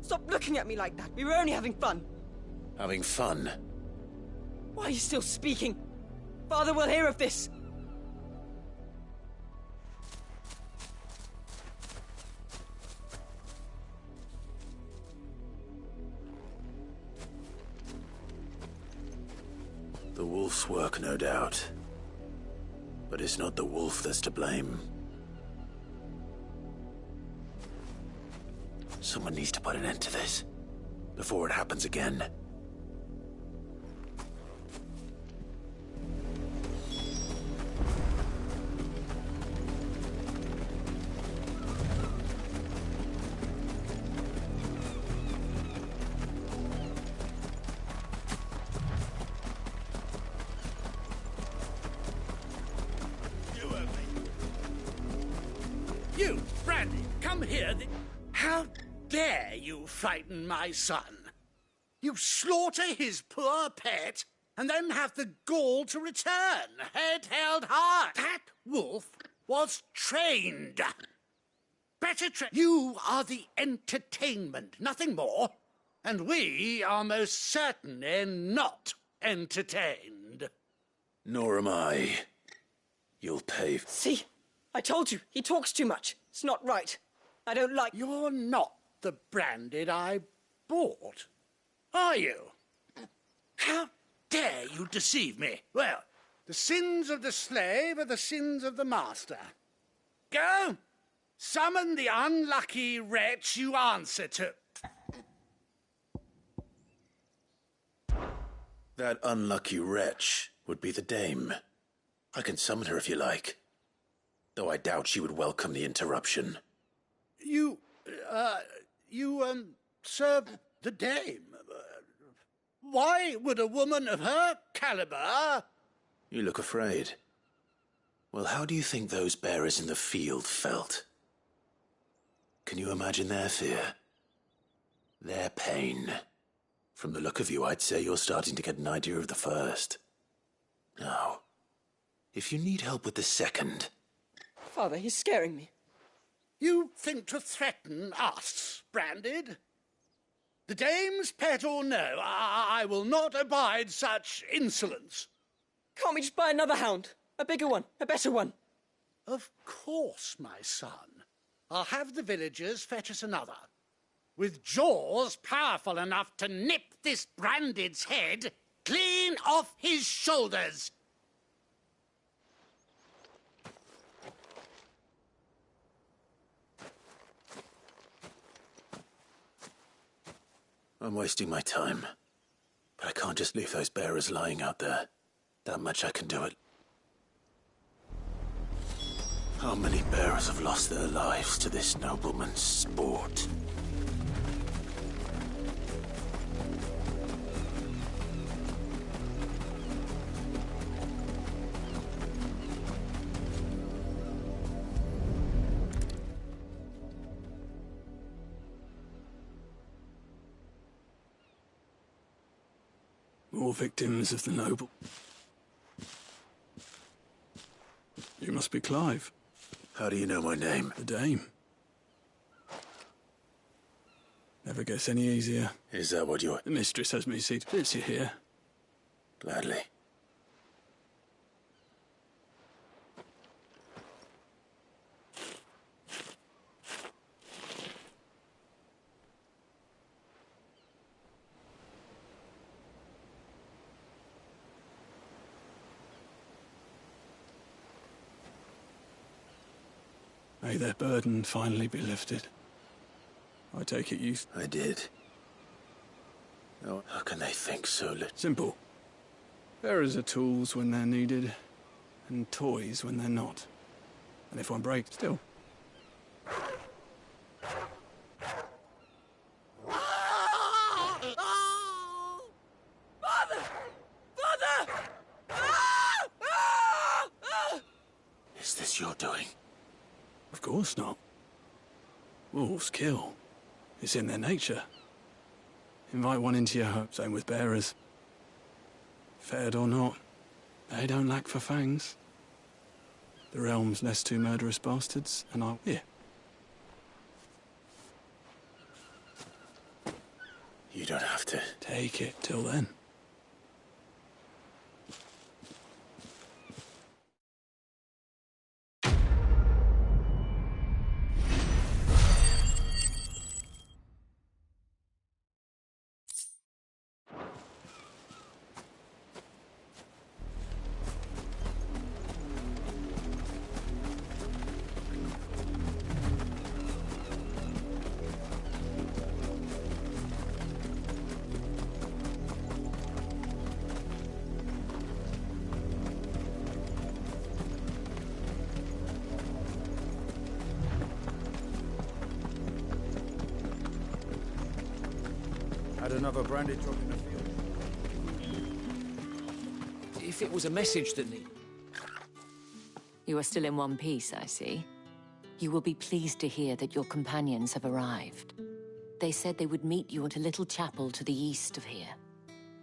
Stop looking at me like that. We were only having fun. Having fun? Why are you still speaking? Father will hear of this. The wolf's work, no doubt. But it's not the wolf that's to blame. Someone needs to put an end to this, before it happens again. Brandy, come here. How dare you frighten my son? You slaughter his poor pet and then have the gall to return, head held high. That wolf was trained. Better trained. You are the entertainment, nothing more. And we are most certainly not entertained. Nor am I. You'll pay. See? I told you, he talks too much. It's not right. I don't like... You're not the Branded I bought, are you? How dare you deceive me? Well, the sins of the slave are the sins of the master. Go, summon the unlucky wretch you answer to. That unlucky wretch would be the dame. I can summon her if you like. Though I doubt she would welcome the interruption. You serve the dame. Why would a woman of her caliber... You look afraid. Well, how do you think those bearers in the field felt? Can you imagine their fear? Their pain? From the look of you, I'd say you're starting to get an idea of the first. Now, if you need help with the second... Father, he's scaring me. You think to threaten us, Branded? The dame's pet or no, I will not abide such insolence. Can't we just buy another hound? A bigger one, a better one. Of course, my son. I'll have the villagers fetch us another. With jaws powerful enough to nip this Branded's head clean off his shoulders. I'm wasting my time. But I can't just leave those bearers lying out there. That much I can do it. How many bearers have lost their lives to this nobleman's sport? More victims of the noble. You must be Clive. How do you know my name? The Dame. Never gets any easier. Is that what you're... The mistress has me seat. Fits you here. Gladly. May their burden finally be lifted. I take it you... I did. Oh, how can they think so little? Simple. Bearers are tools when they're needed, and toys when they're not. And if one breaks, still. Father! Father! Is this your doing? Of course not. Wolves kill. It's in their nature. Invite one into your home. Same with bearers. Fed or not, they don't lack for fangs. The realm's less two murderous bastards, and I'll... Here. You don't have to. Take it till then. Had another Branded drop in the field. If it was a message that needed... You are still in one piece, I see. You will be pleased to hear that your companions have arrived. They said they would meet you at a little chapel to the east of here.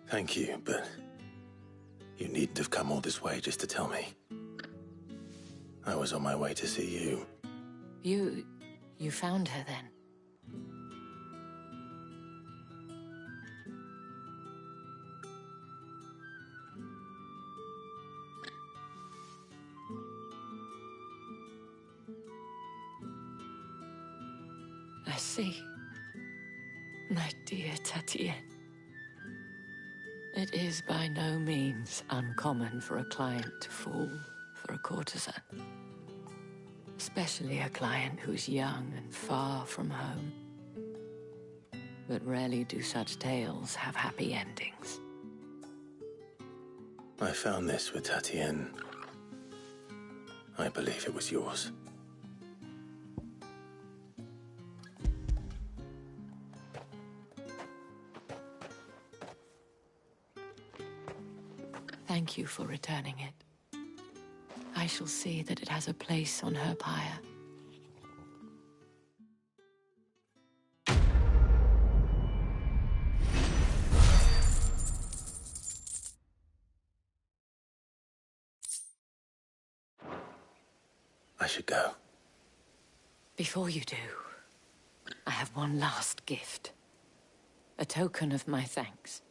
Thank you, but you needn't have come all this way just to tell me. I was on my way to see you. You found her then? I see. My dear Tatienne. It is by no means uncommon for a client to fall for a courtesan. Especially a client who's young and far from home. But rarely do such tales have happy endings. I found this with Tatienne. I believe it was yours. Thank you for returning it. I shall see that it has a place on her pyre. I should go. Before you do, I have one last gift. A token of my thanks.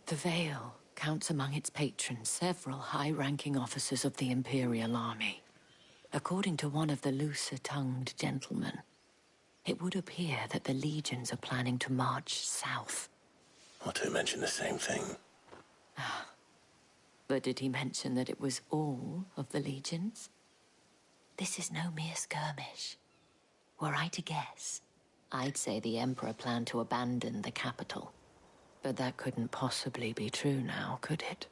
The Veil counts among its patrons several high-ranking officers of the Imperial Army. According to one of the looser-tongued gentlemen, it would appear that the legions are planning to march south. Not to mention the same thing. But did he mention that it was all of the legions? This is no mere skirmish. Were I to guess, I'd say the Emperor planned to abandon the capital. But that couldn't possibly be true now, could it?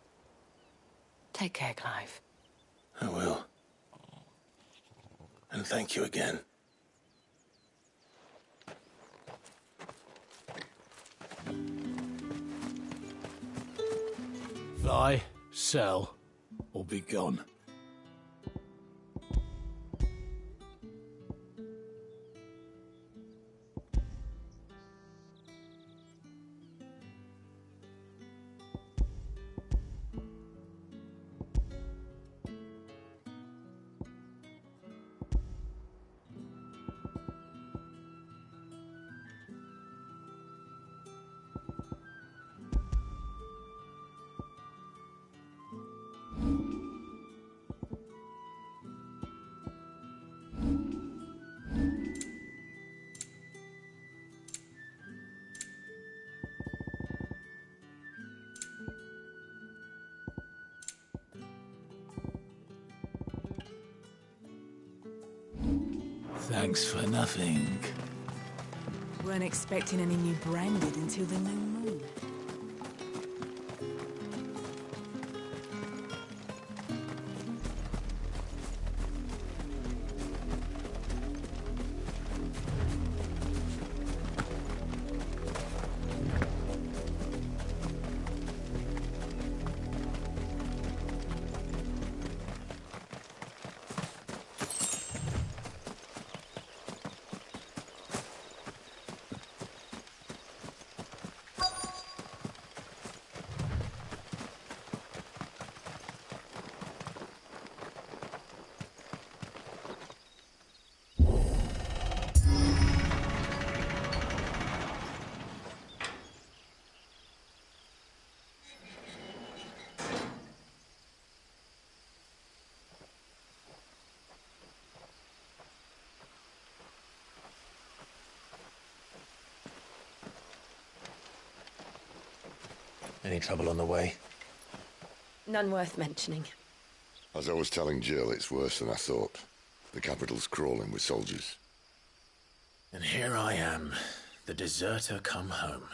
Take care, Clive. I will. And thank you again. Buy, sell, or be gone. Thanks for nothing. Weren't expecting any new branded until the new moon. Any trouble on the way? None worth mentioning. As I was telling Jill, it's worse than I thought. The capital's crawling with soldiers. And here I am, the deserter come home.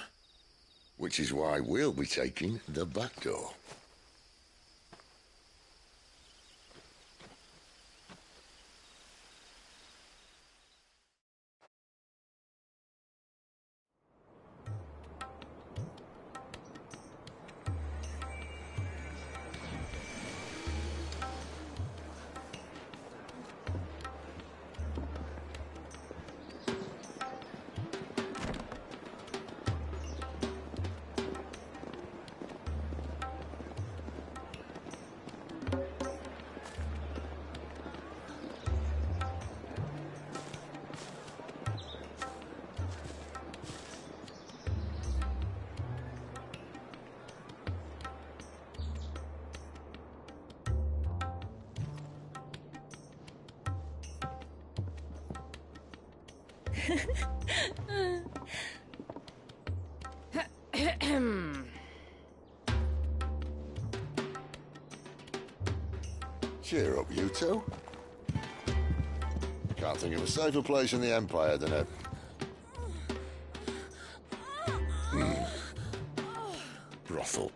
Which is why we'll be taking the back door. Cheer up, you two. Can't think of a safer place in the Empire than it. Brothel.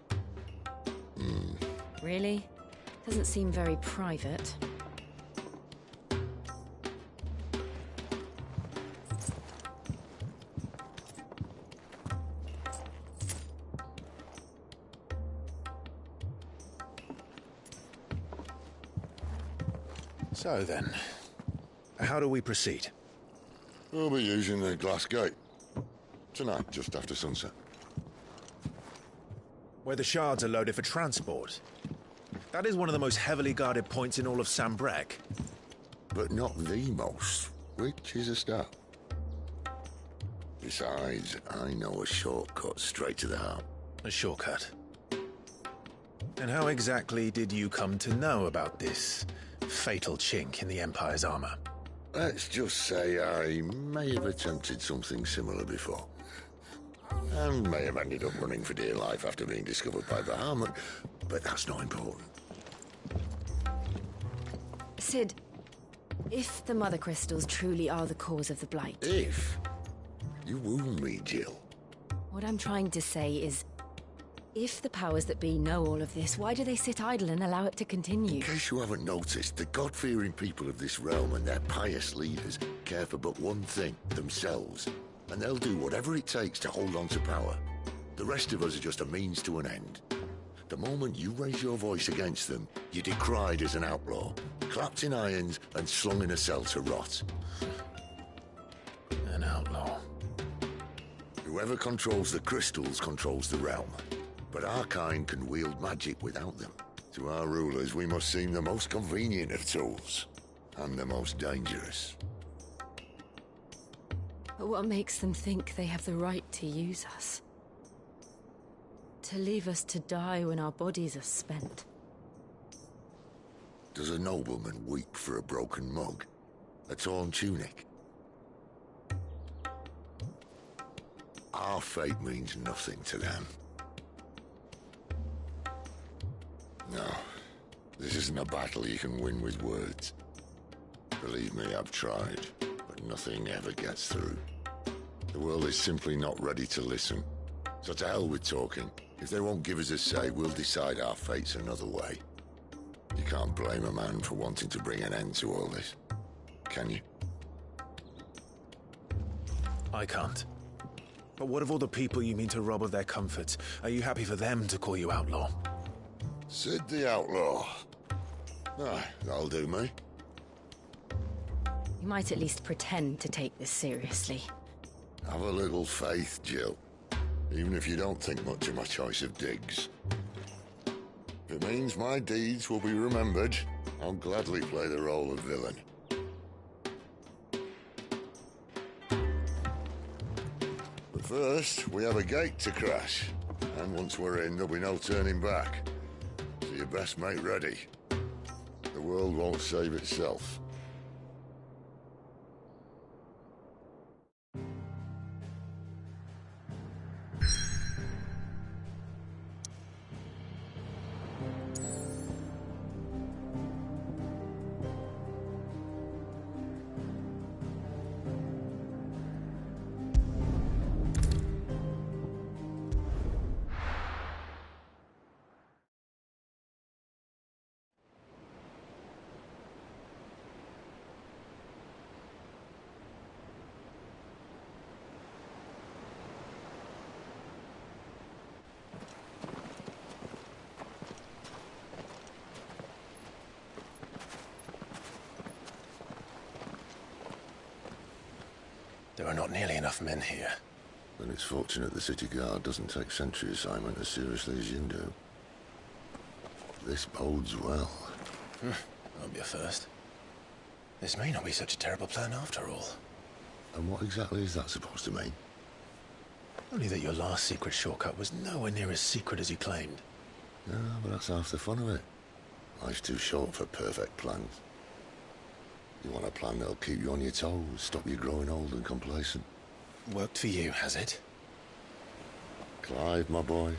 Really? Doesn't seem very private. So then, how do we proceed? We'll be using the glass gate. Tonight, just after sunset. Where the shards are loaded for transport. That is one of the most heavily guarded points in all of Sambrek. But not the most, which is a start. Besides, I know a shortcut straight to the heart. A shortcut? And how exactly did you come to know about this fatal chink in the Empire's armor? Let's just say I may have attempted something similar before. And may have ended up running for dear life after being discovered by Bahamut, but that's not important. Sid, if the Mother Crystals truly are the cause of the Blight... If? You wound me, Jill. What I'm trying to say is, if the powers that be know all of this, why do they sit idle and allow it to continue? In case you haven't noticed, the God-fearing people of this realm and their pious leaders care for but one thing, themselves. And they'll do whatever it takes to hold on to power. The rest of us are just a means to an end. The moment you raise your voice against them, you're decried as an outlaw, clapped in irons and slung in a cell to rot. An outlaw. Whoever controls the crystals controls the realm. But our kind can wield magic without them. To our rulers, we must seem the most convenient of tools. And the most dangerous. But what makes them think they have the right to use us? To leave us to die when our bodies are spent? Does a nobleman weep for a broken mug? A torn tunic? Our fate means nothing to them. No, this isn't a battle you can win with words. Believe me, I've tried, but nothing ever gets through. The world is simply not ready to listen. So to hell with talking. If they won't give us a say, we'll decide our fates another way. You can't blame a man for wanting to bring an end to all this, can you? I can't. But what of all the people you mean to rob of their comforts? Are you happy for them to call you outlaw? Sid the Outlaw. Ah, that'll do me. You might at least pretend to take this seriously. Have a little faith, Jill. Even if you don't think much of my choice of digs. If it means my deeds will be remembered, I'll gladly play the role of villain. But first, we have a gate to crash. And once we're in, there'll be no turning back. So you best make ready. The world won't save itself. There are not nearly enough men here. Then it's fortunate the city guard doesn't take sentry assignment as seriously as you do. This bodes well. Won't be a first. This may not be such a terrible plan after all. And what exactly is that supposed to mean? Only that your last secret shortcut was nowhere near as secret as you claimed. Yeah, but that's half the fun of it. Life's too short for perfect plans. You want a plan that'll keep you on your toes, stop you growing old and complacent. Worked for you, has it? Clive, my boy,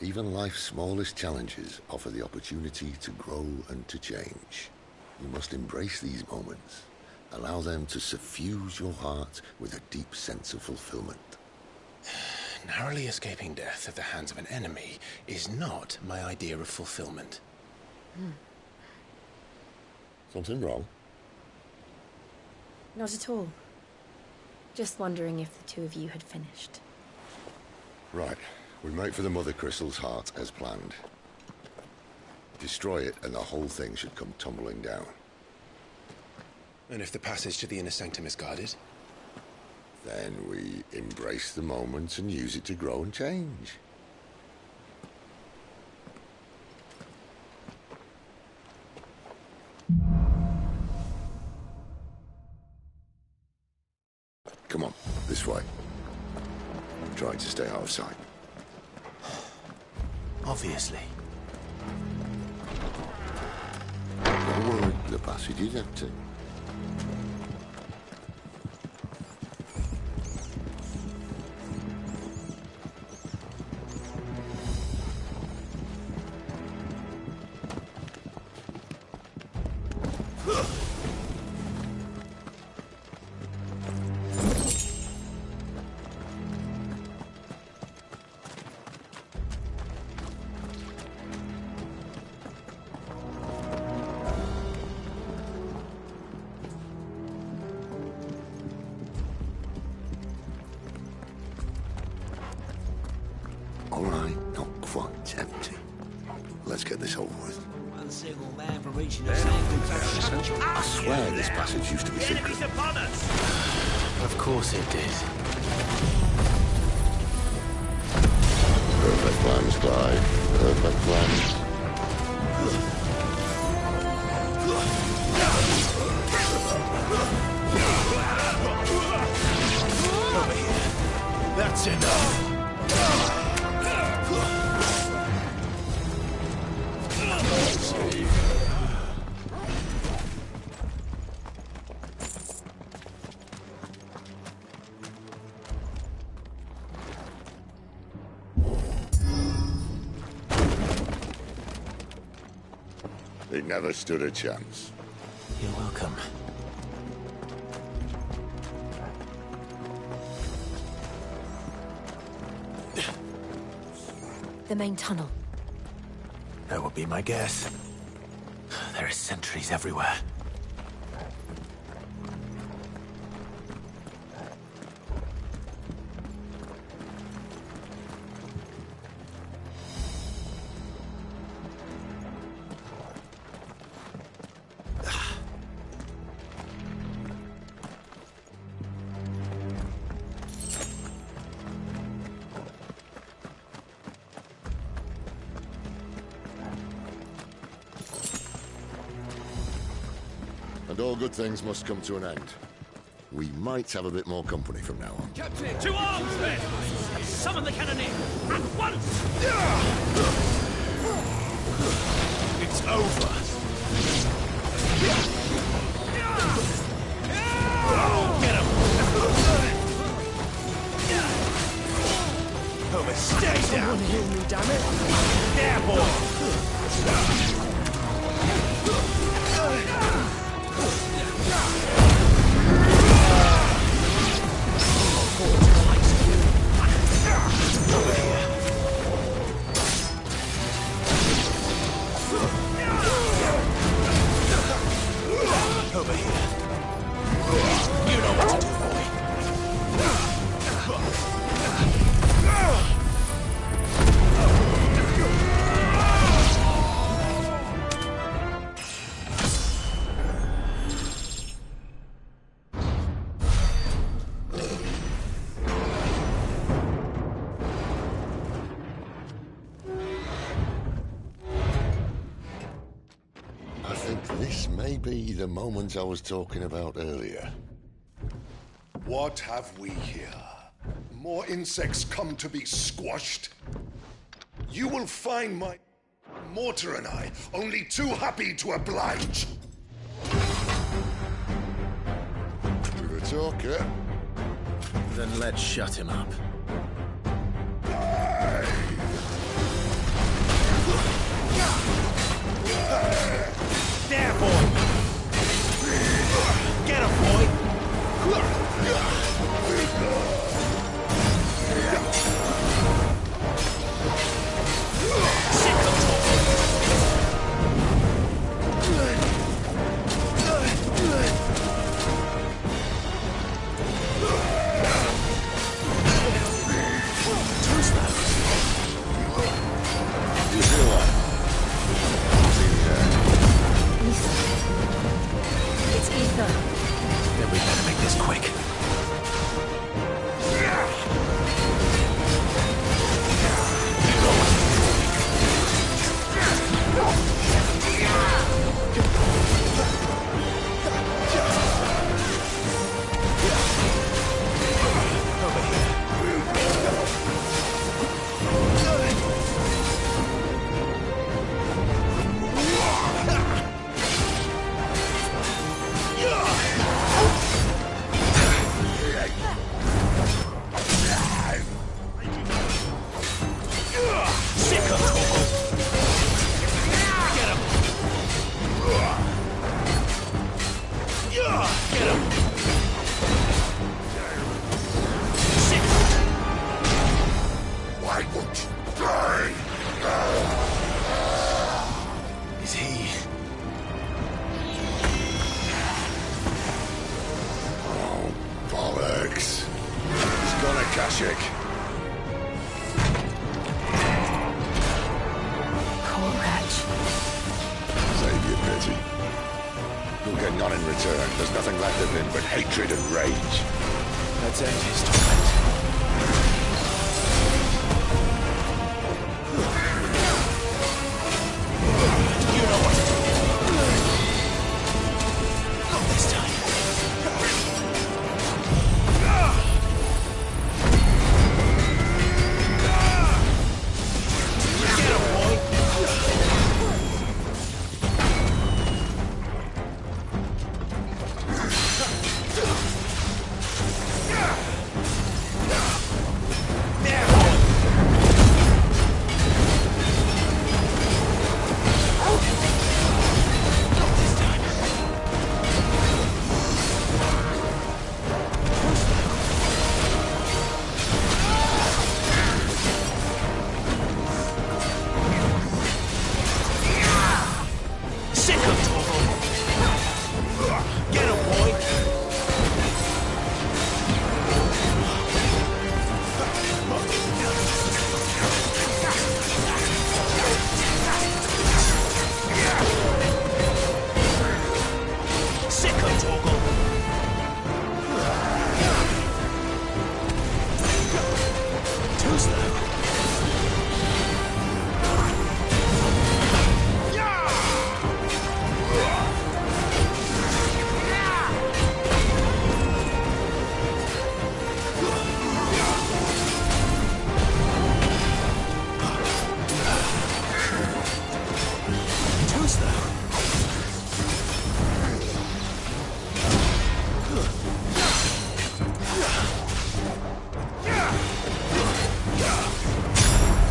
even life's smallest challenges offer the opportunity to grow and to change. You must embrace these moments. Allow them to suffuse your heart with a deep sense of fulfillment. Narrowly escaping death at the hands of an enemy is not my idea of fulfillment. Something wrong? Not at all. Just wondering if the two of you had finished. Right. We make for the Mother Crystal's heart as planned. Destroy it and the whole thing should come tumbling down. And if the passage to the inner sanctum is guarded? Then we embrace the moment and use it to grow and change. Come on, this way. I'm trying to stay out of sight. Obviously. Don't worry, the passage is empty. All right, not quite empty. Let's get this over with. One single man for reaching the sanctum. I swear this passage used to be secret. Of course it did. Perfect plans, Clive. Perfect plans. Over here. That's enough. It never stood a chance. You're welcome. The main tunnel. That would be my guess. There are sentries everywhere. And all good things must come to an end. We might have a bit more company from now on. Captain! To arms, men! Summon the cannoneer! At once! It's over! Get him! Over, stay down! Someone heal me, damn it! Airborne! Over here. You know what to do, boy. I think this may be the moment I was talking about earlier. What have we here? More insects come to be squashed? You will find my mortar and I only too happy to oblige. talker. Then let's shut him up. There, boy! Get him, boy! You feel that? It's Ether. Then we better make this quick. Why won't you die? Is he? Oh, bollocks. He's got a Kashyyyk. Poor wretch. Save your pity. You'll get none in return. There's nothing left of him but hatred and rage. Let's end his torment. You know what to do. Not this time. Get him, boy! There, boy! Not this time. Sick of Torgal! Get him, boy! Sick of Torgal! Too slow. Too slow.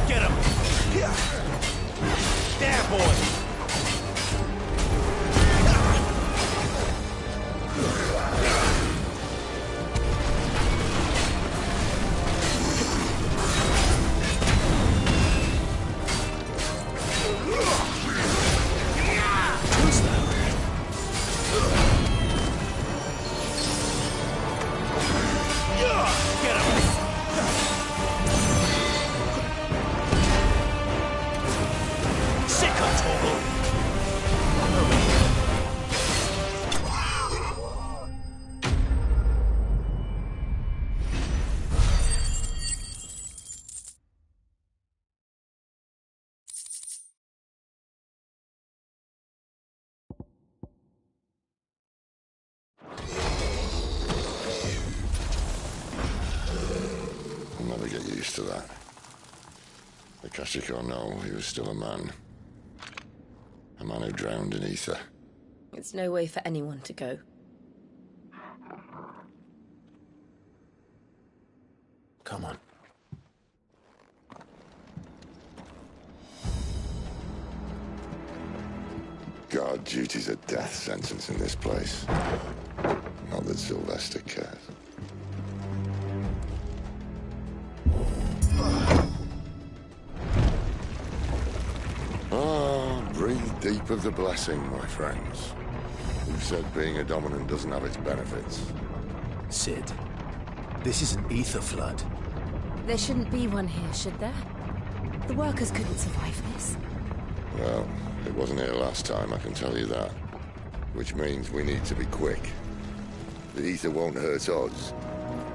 Get him! There, boy! Too slow. Get him! Sick of Torgal! I'll never get used to that. The Kashyyyk or no, he was still a man. A man who drowned in ether. It's no way for anyone to go. duty's a death sentence in this place. Not that Sylvester cares. Breathe deep of the blessing, my friends. Who said being a dominant doesn't have its benefits? Sid, this is an ether flood. There shouldn't be one here, should there? The workers couldn't survive this. Well, it wasn't here last time, I can tell you that. Which means we need to be quick. The ether won't hurt us,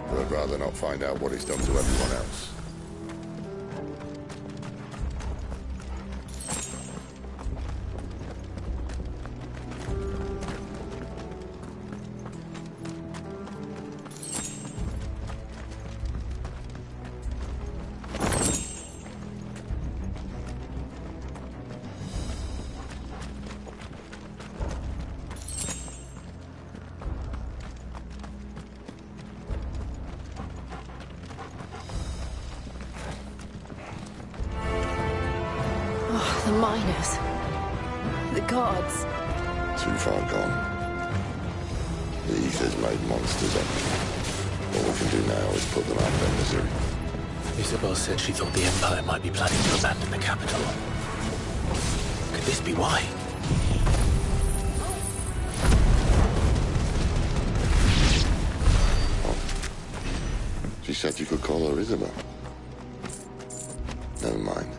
but I'd rather not find out what it's done to everyone else. The miners. The gods. Too far gone. The ether's made monsters of them. All we can do now is put them out of their misery. Isabel said she thought the Empire might be planning to abandon the capital. Could this be why? She said you could call her Isabel. Never mind.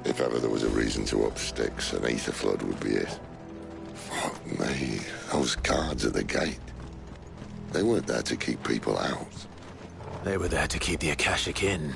If ever there was a reason to up sticks, an ether flood would be it. Fuck me. Those guards at the gate. They weren't there to keep people out. They were there to keep the Akashic in.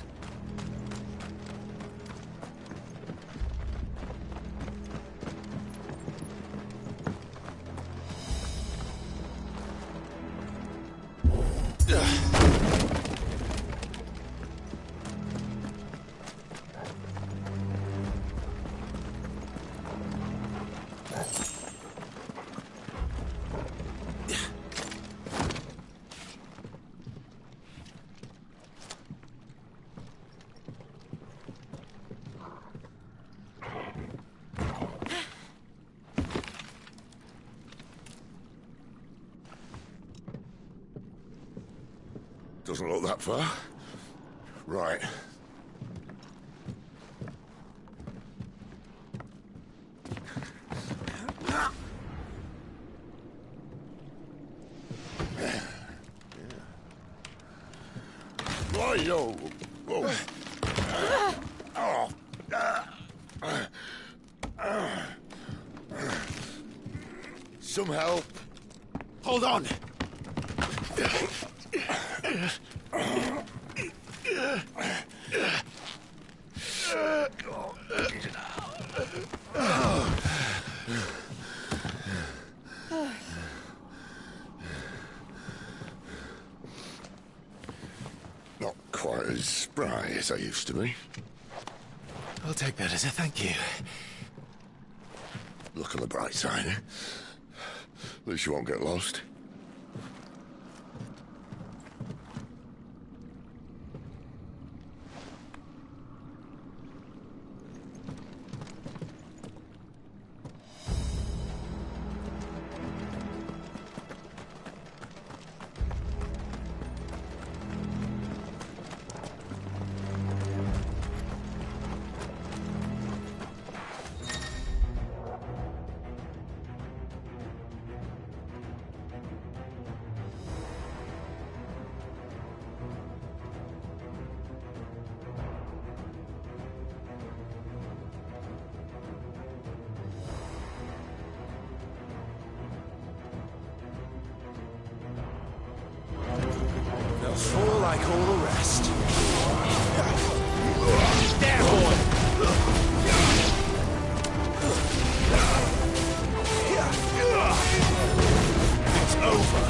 Doesn't look that far. Right. Yo. Whoa. Some help. Hold on. Not quite as spry as I used to be. I'll take that as a thank you. Look on the bright side, eh? At least you won't get lost. They'll fall like all the rest. There, boy! It's over.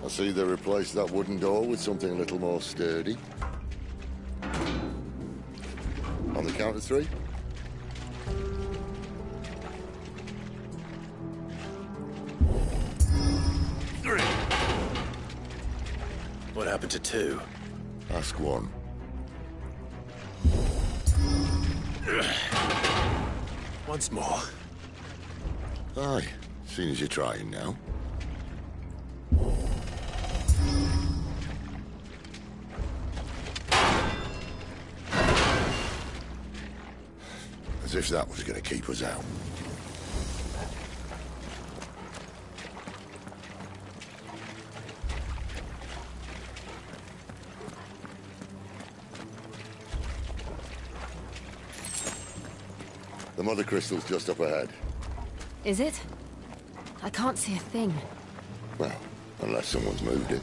I see they replaced that wooden door with something a little more sturdy. On the count of 3. What happened to 2? Ask 1. Once more. Aye, seeing as you're trying now. As if that was going to keep us out. The mother crystal's just up ahead. Is it? I can't see a thing. Well, unless someone's moved it.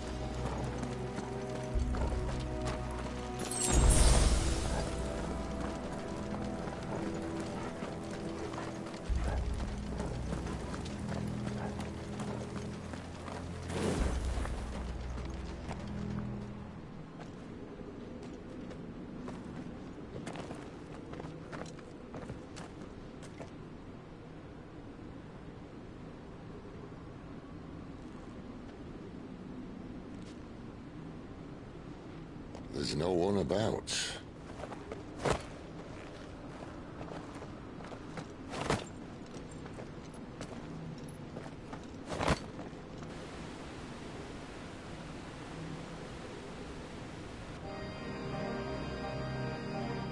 There's no one about.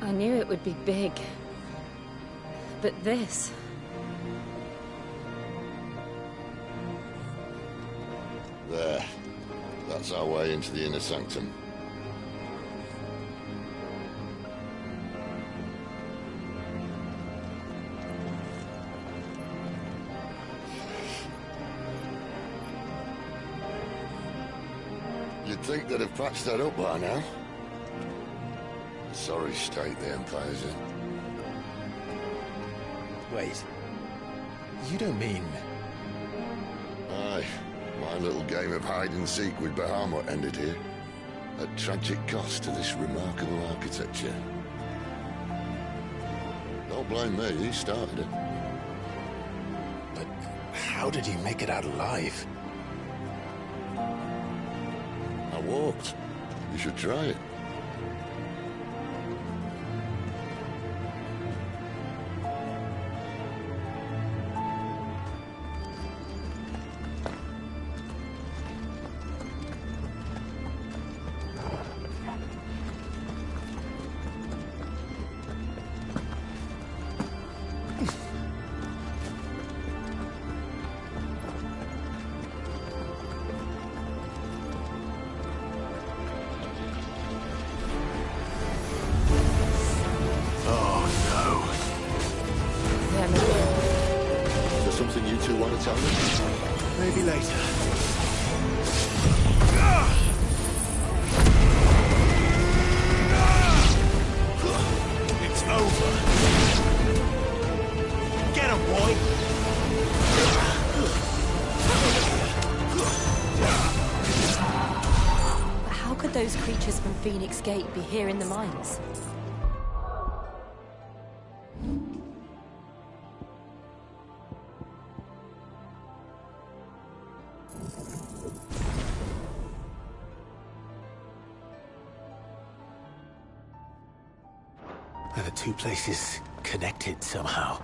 I knew it would be big. But this... There. That's our way into the inner sanctum. You'd think they'd have patched that up by now. Sorry state the Empire's in. Wait. You don't mean... Aye. My little game of hide-and-seek with Bahamut ended here. At tragic cost to this remarkable architecture. Don't blame me, he started it. But how did he make it out alive? I walked. You should try it. Something you two want to tell me? Maybe later. It's over. Get him, boy. How could those creatures from Phoenix Gate be here in the mines? Are the two places connected somehow?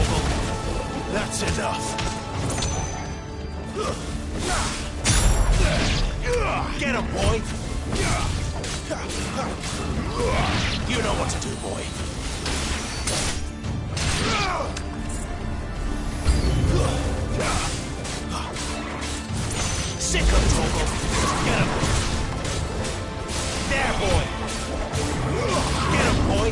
Torgal. That's enough. Get him, boy. You know what to do, boy. Sick of Torgal. Get him. There, boy. Get him, boy.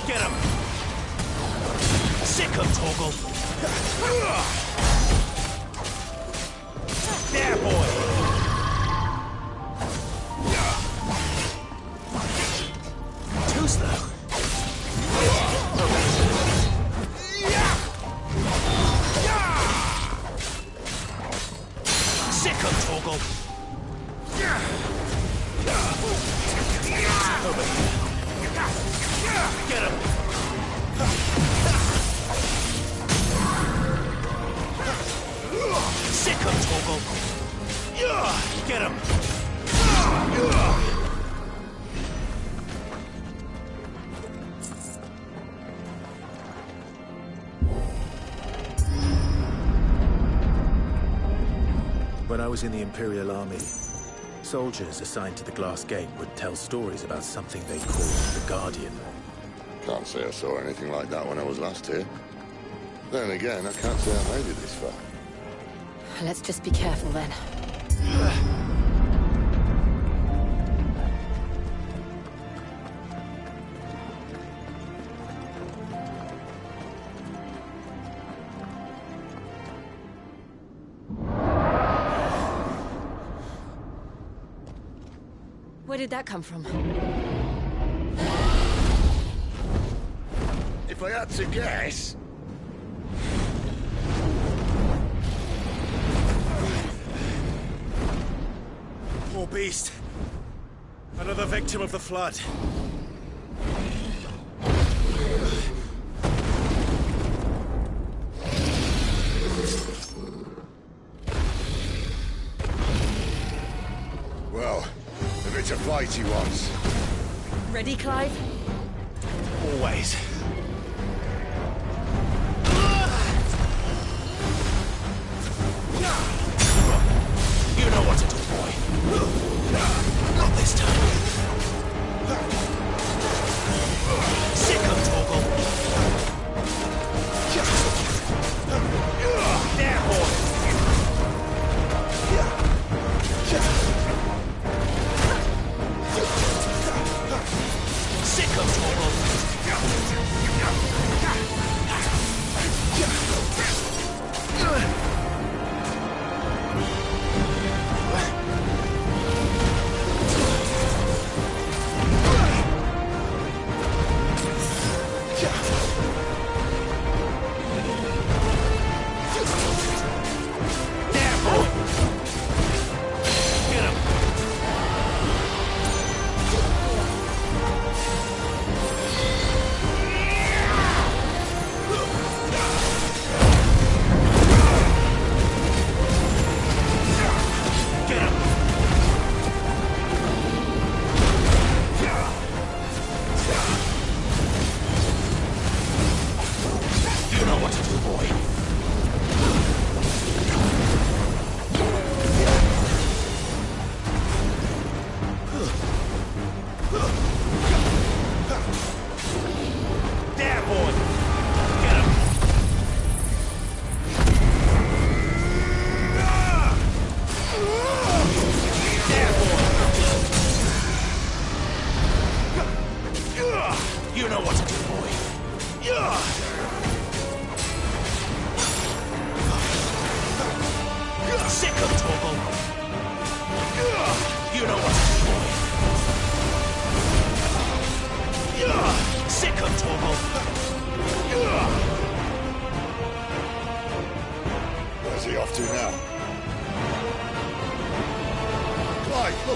Get him. There, boy! Too slow. Sick of Torgal. Over here. Get him! Sick of Torgal. Get him! When I was in the Imperial Army, soldiers assigned to the Glass Gate would tell stories about something they called the Guardian. Can't say I saw anything like that when I was last here. Then again, I can't say I made it this far. Let's just be careful then. Where did that come from? If I had to guess... Poor beast. Another victim of the Flood. Well, if it's a fight he wants. Ready, Clive? Always. You know what to do, boy. Not this time. Sick of Torgal. There, boy. Sick of Torgal.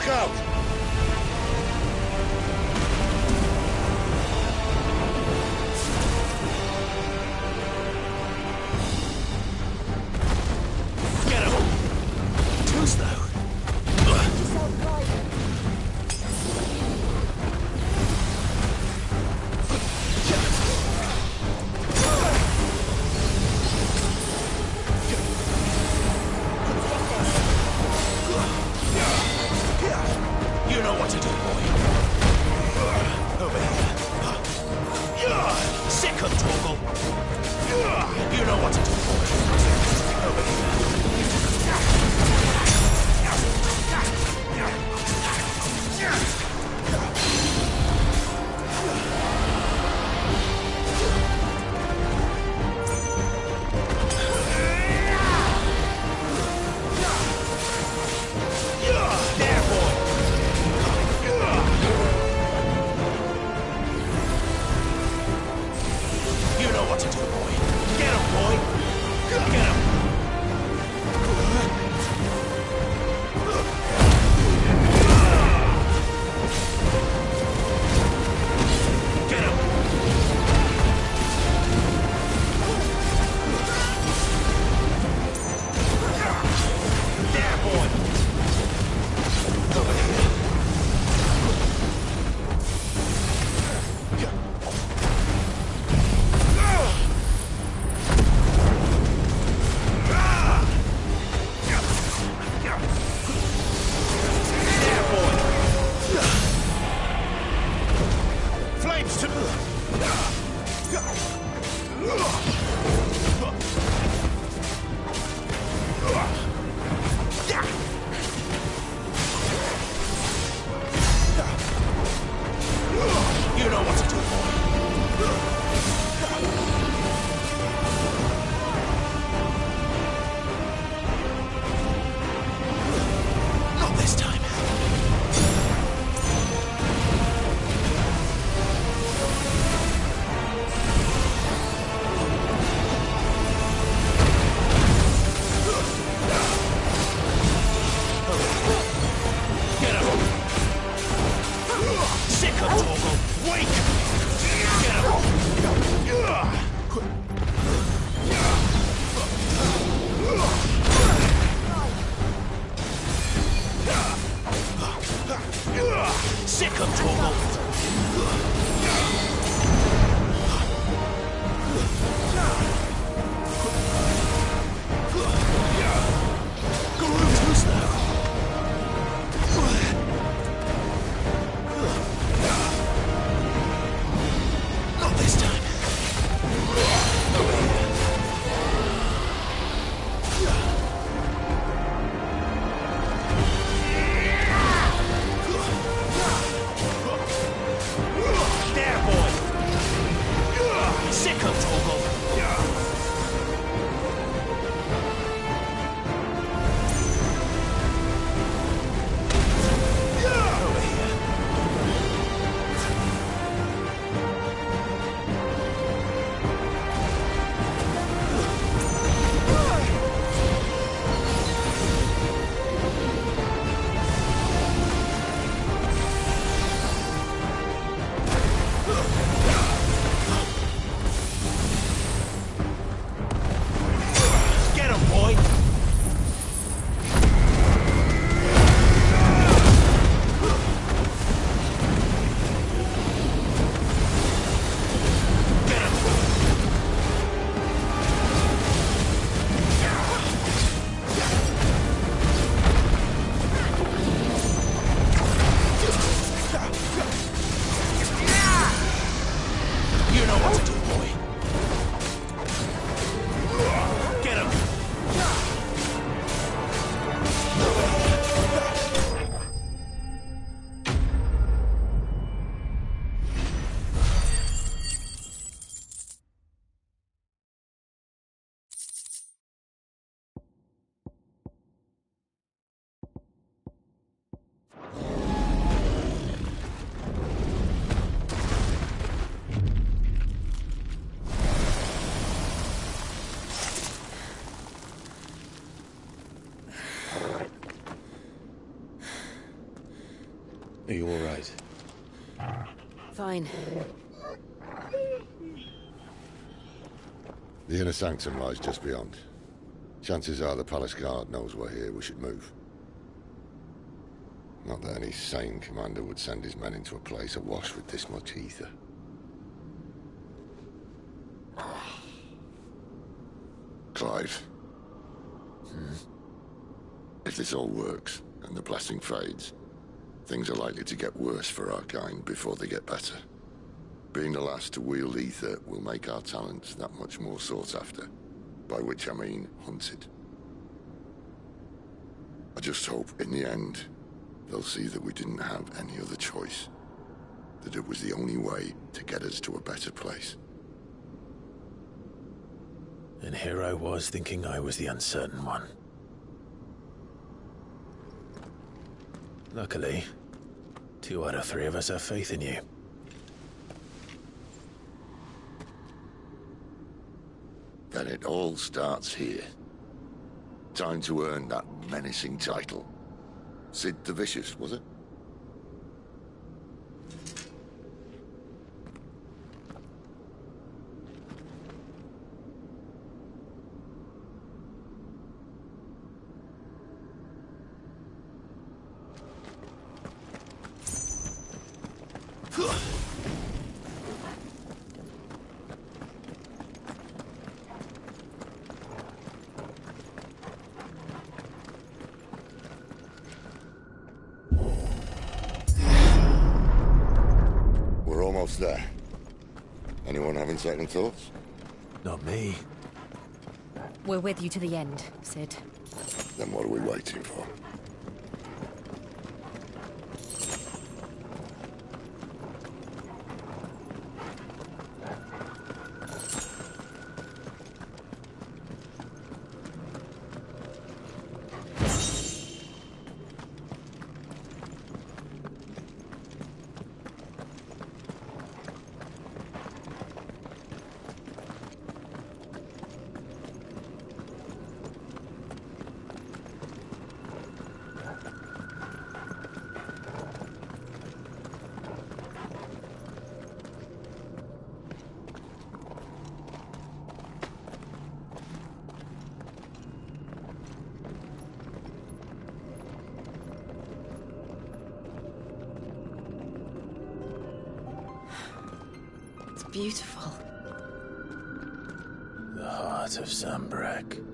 Look out! Get him! Too slow. You know what to do, boy. Over here. Sick of Torgal. You know what to do, boy. Over there, boy. You know what to do, boy. Get him, boy. Get him. Get him. There, boy. Over here. Are you all right? Fine. The inner sanctum lies just beyond. Chances are the palace guard knows we're here. We should move. Not that any sane commander would send his men into a place awash with this much ether. Clive. If this all works, and the blessing fades, things are likely to get worse for our kind before they get better. Being the last to wield ether will make our talents that much more sought after. By which I mean hunted. I just hope, in the end, they'll see that we didn't have any other choice. That it was the only way to get us to a better place. And here I was thinking I was the uncertain one. Luckily, 2 out of 3 of us have faith in you. Then it all starts here. Time to earn that menacing title. Sid the Vicious, was it? There. Anyone having second thoughts? Not me. We're with you to the end, Sid. Then what are we waiting for? Beautiful. The heart of Sambrek.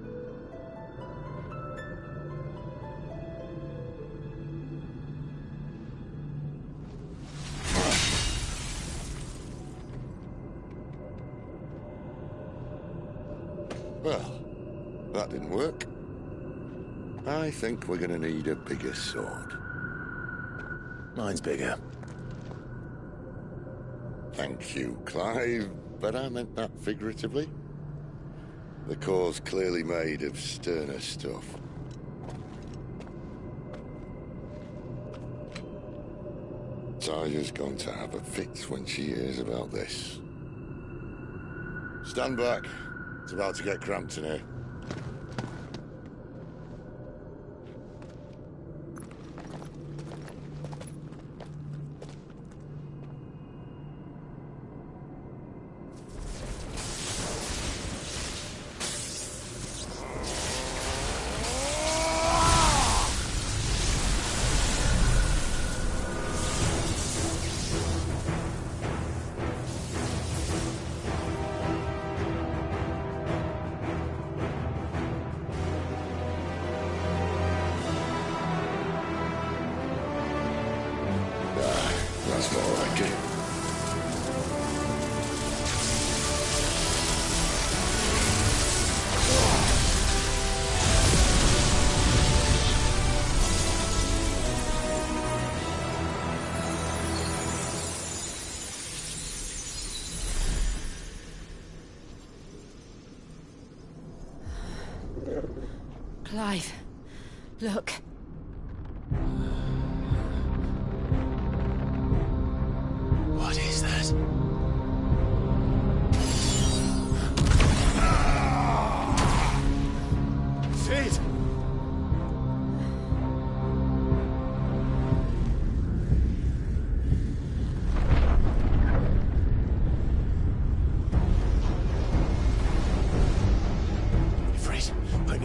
Well, that didn't work. I think we're gonna need a bigger sword. Mine's bigger. Thank you, Clive, but I meant that figuratively. The core's clearly made of sterner stuff. Taya's going to have a fit when she hears about this. Stand back. It's about to get cramped in here. That's more like it. Clive, look. What is that? Sid!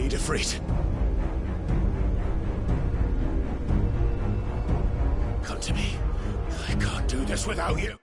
need Ifrit. Come to me. I can't do this without you.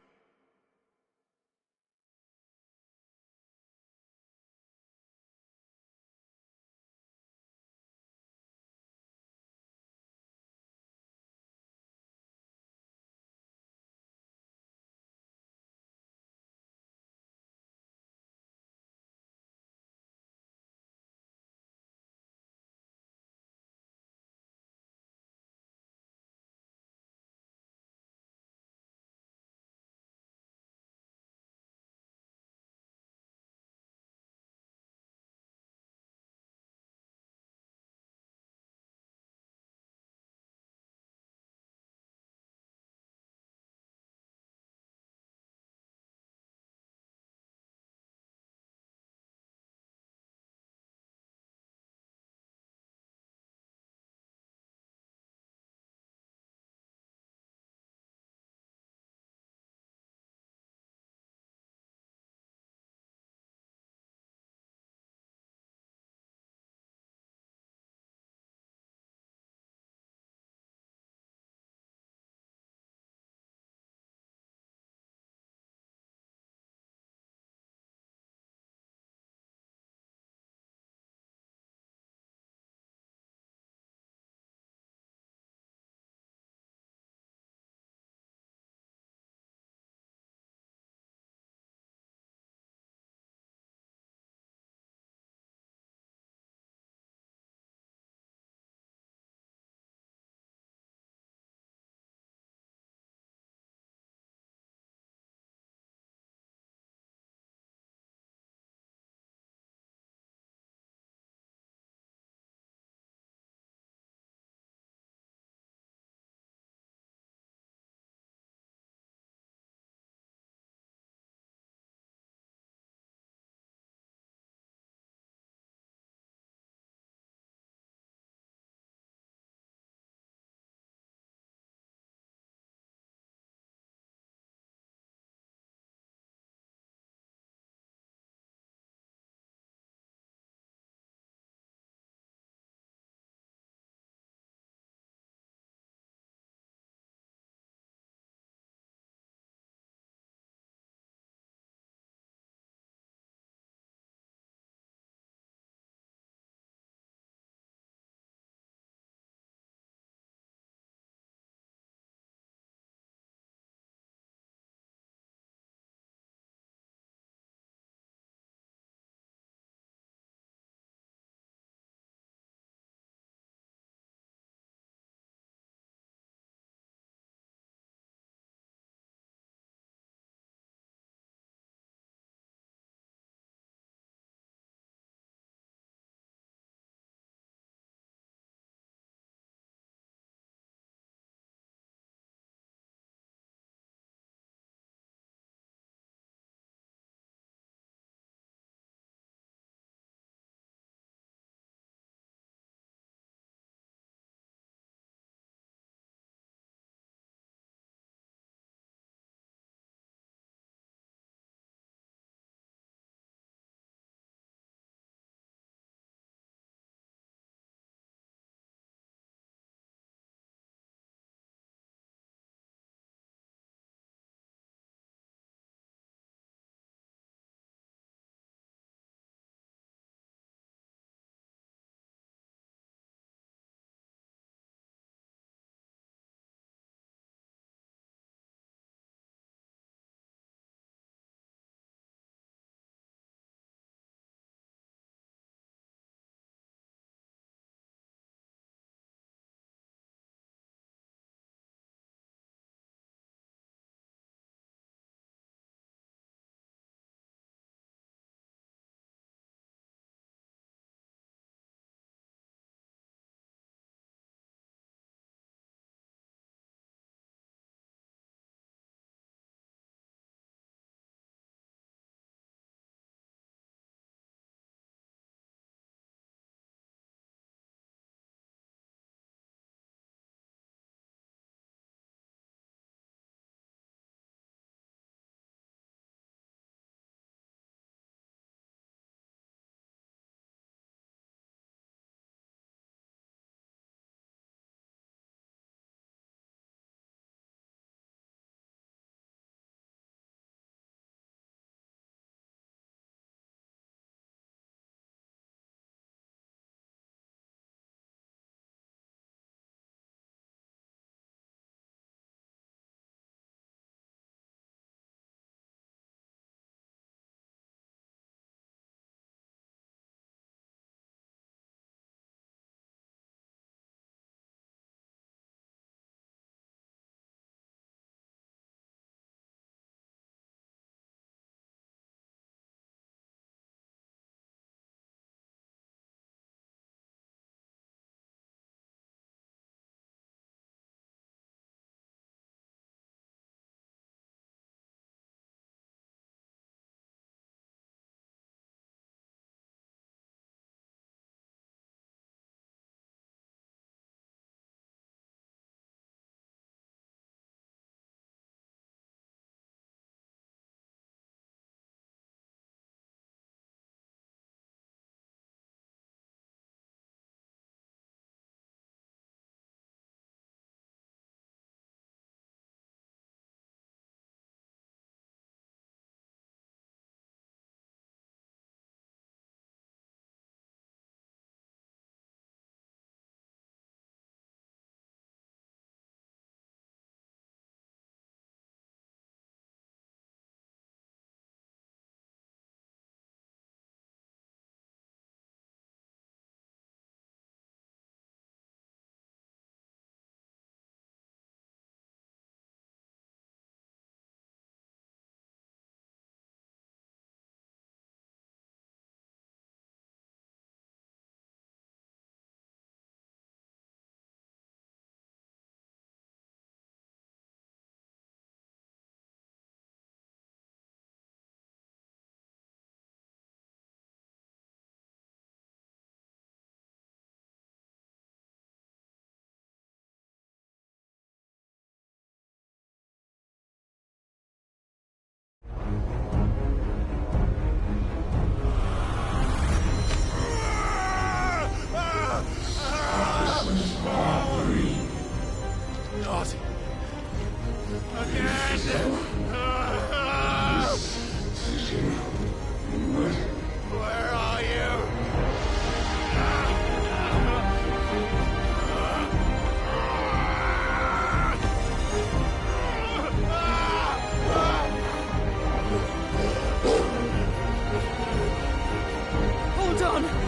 Hold on!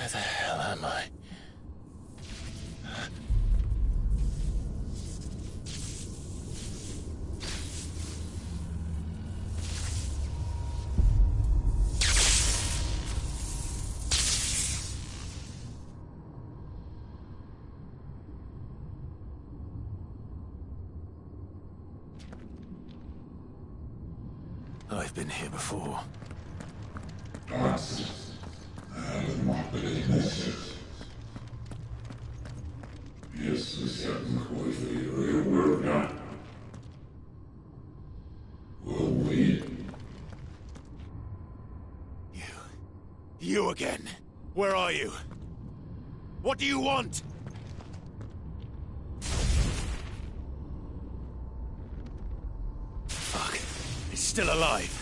Where the hell am I? I've been here before. You again. Where are you? What do you want? Fuck. It's still alive.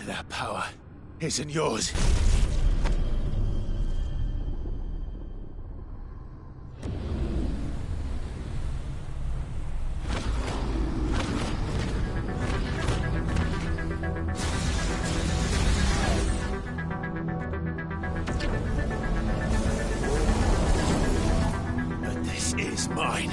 That power isn't yours. But this is mine.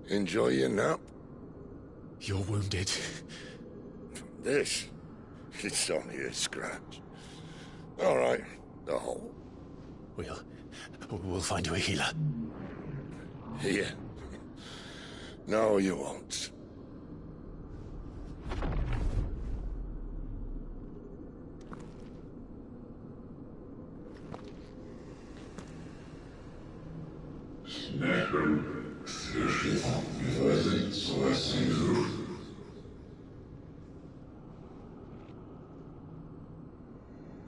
Enjoy your nap? You're wounded. This? It's only a scratch. All right, the hole. We'll find you a healer. Here. No, you won't.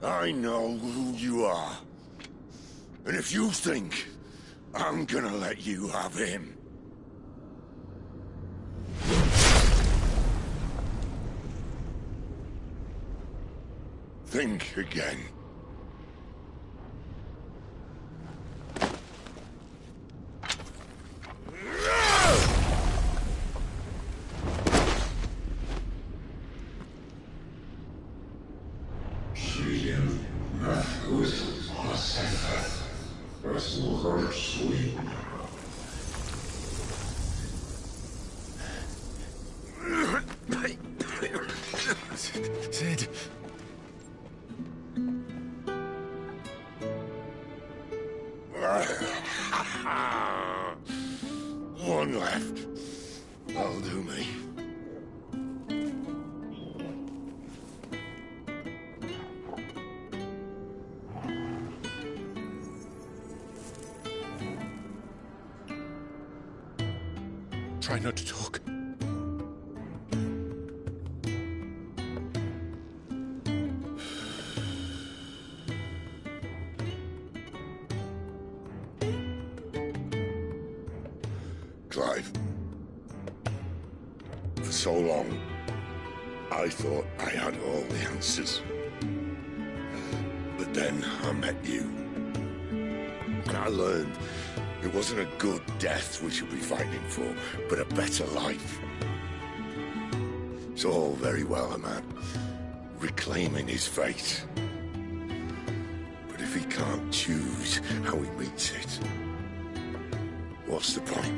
I know who you are. And if you think I'm gonna let you have him... think again. Sid. One left. That'll do me. Try not to talk. Clive. For so long, I thought I had all the answers. But then I met you. And I learned it wasn't a good death we should be fighting for, but a better life. It's all very well, a man reclaiming his fate. But if he can't choose how he meets it, what's the point?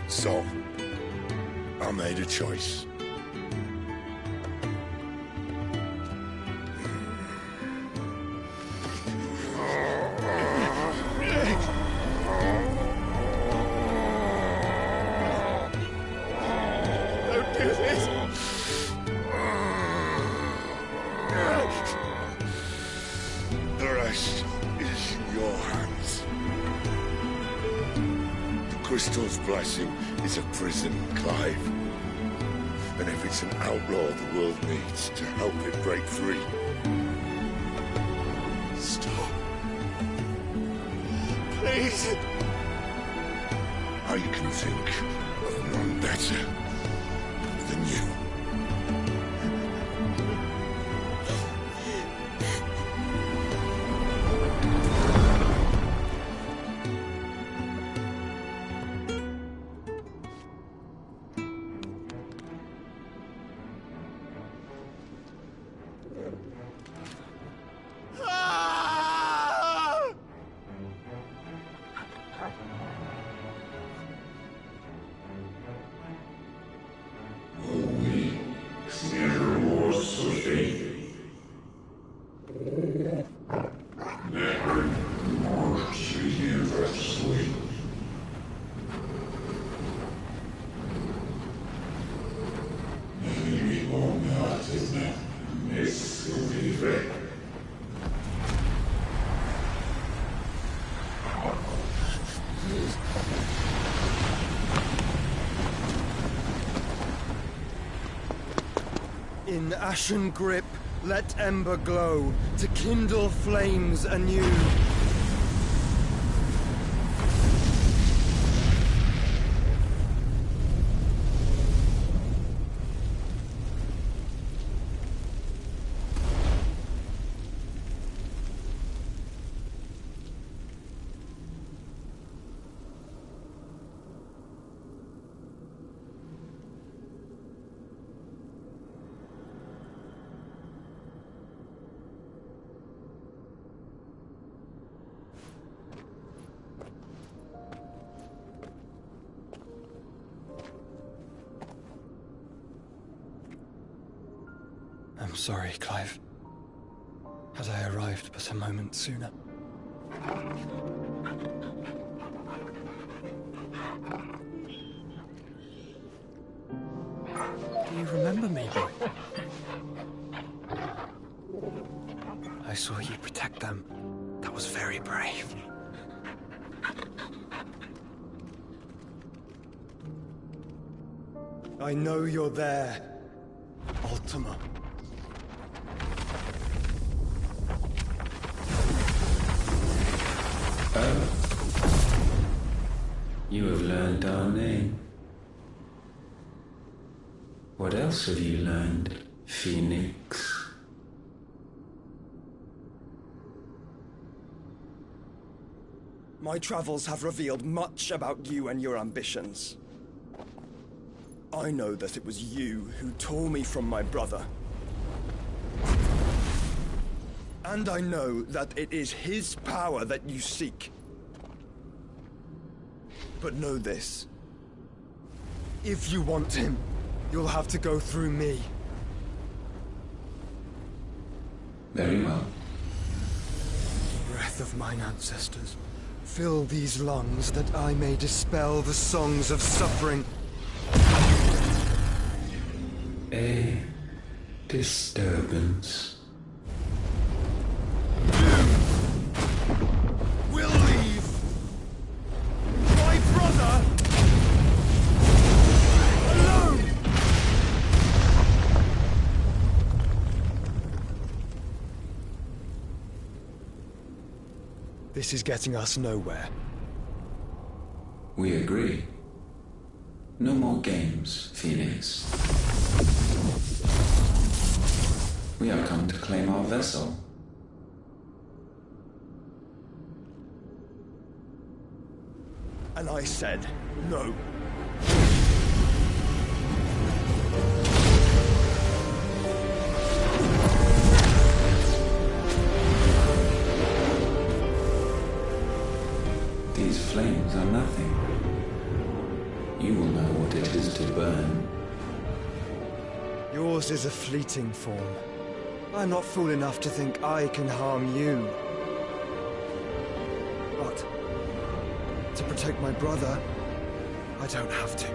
So, I made a choice. Don't do this! The rest is in your hands. The crystal's blessing is a prison, Clive. And if it's an outlaw the world needs to help it break free... Stop. Please. I can think of none better than you. In ashen grip, let ember glow, to kindle flames anew. I'm sorry, Clive. Had I arrived but a moment sooner. Do you remember me, boy? I saw you protect them. That was very brave. I know you're there, Ultima. Oh. You have learned our name. What else have you learned, Phoenix? My travels have revealed much about you and your ambitions. I know that it was you who tore me from my brother. And I know that it is his power that you seek. But know this. If you want him, you'll have to go through me. Very well. Breath of mine ancestors, fill these lungs that I may dispel the songs of suffering. A disturbance. We'll leave. My brother alone. This is getting us nowhere. We agree. No more games, Phoenix. We have come to claim our vessel. And I said no. These flames are nothing. You will know what it is to burn. Yours is a fleeting form. I'm not fool enough to think I can harm you. But to protect my brother, I don't have to.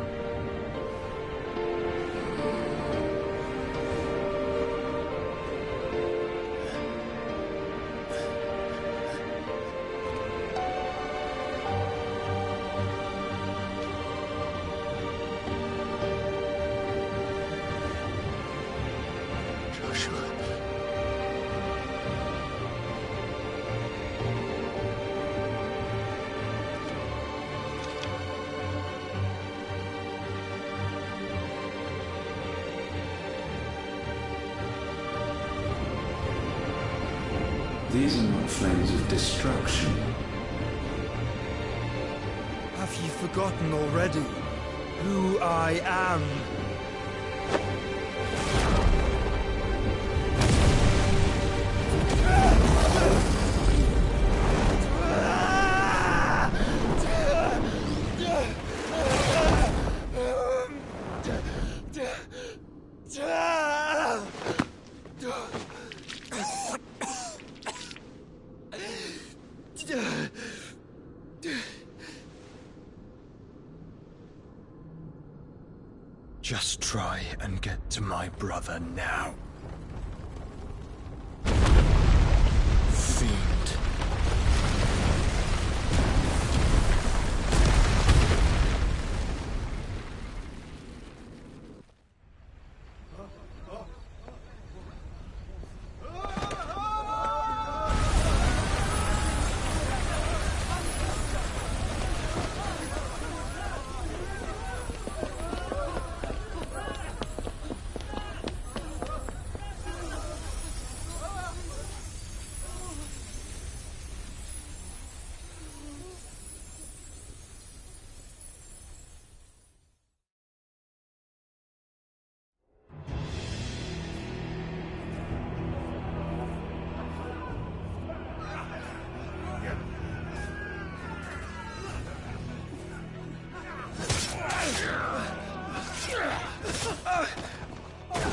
These are not flames of destruction. Have you forgotten already who I am? Just try and get to my brother now. Fiend.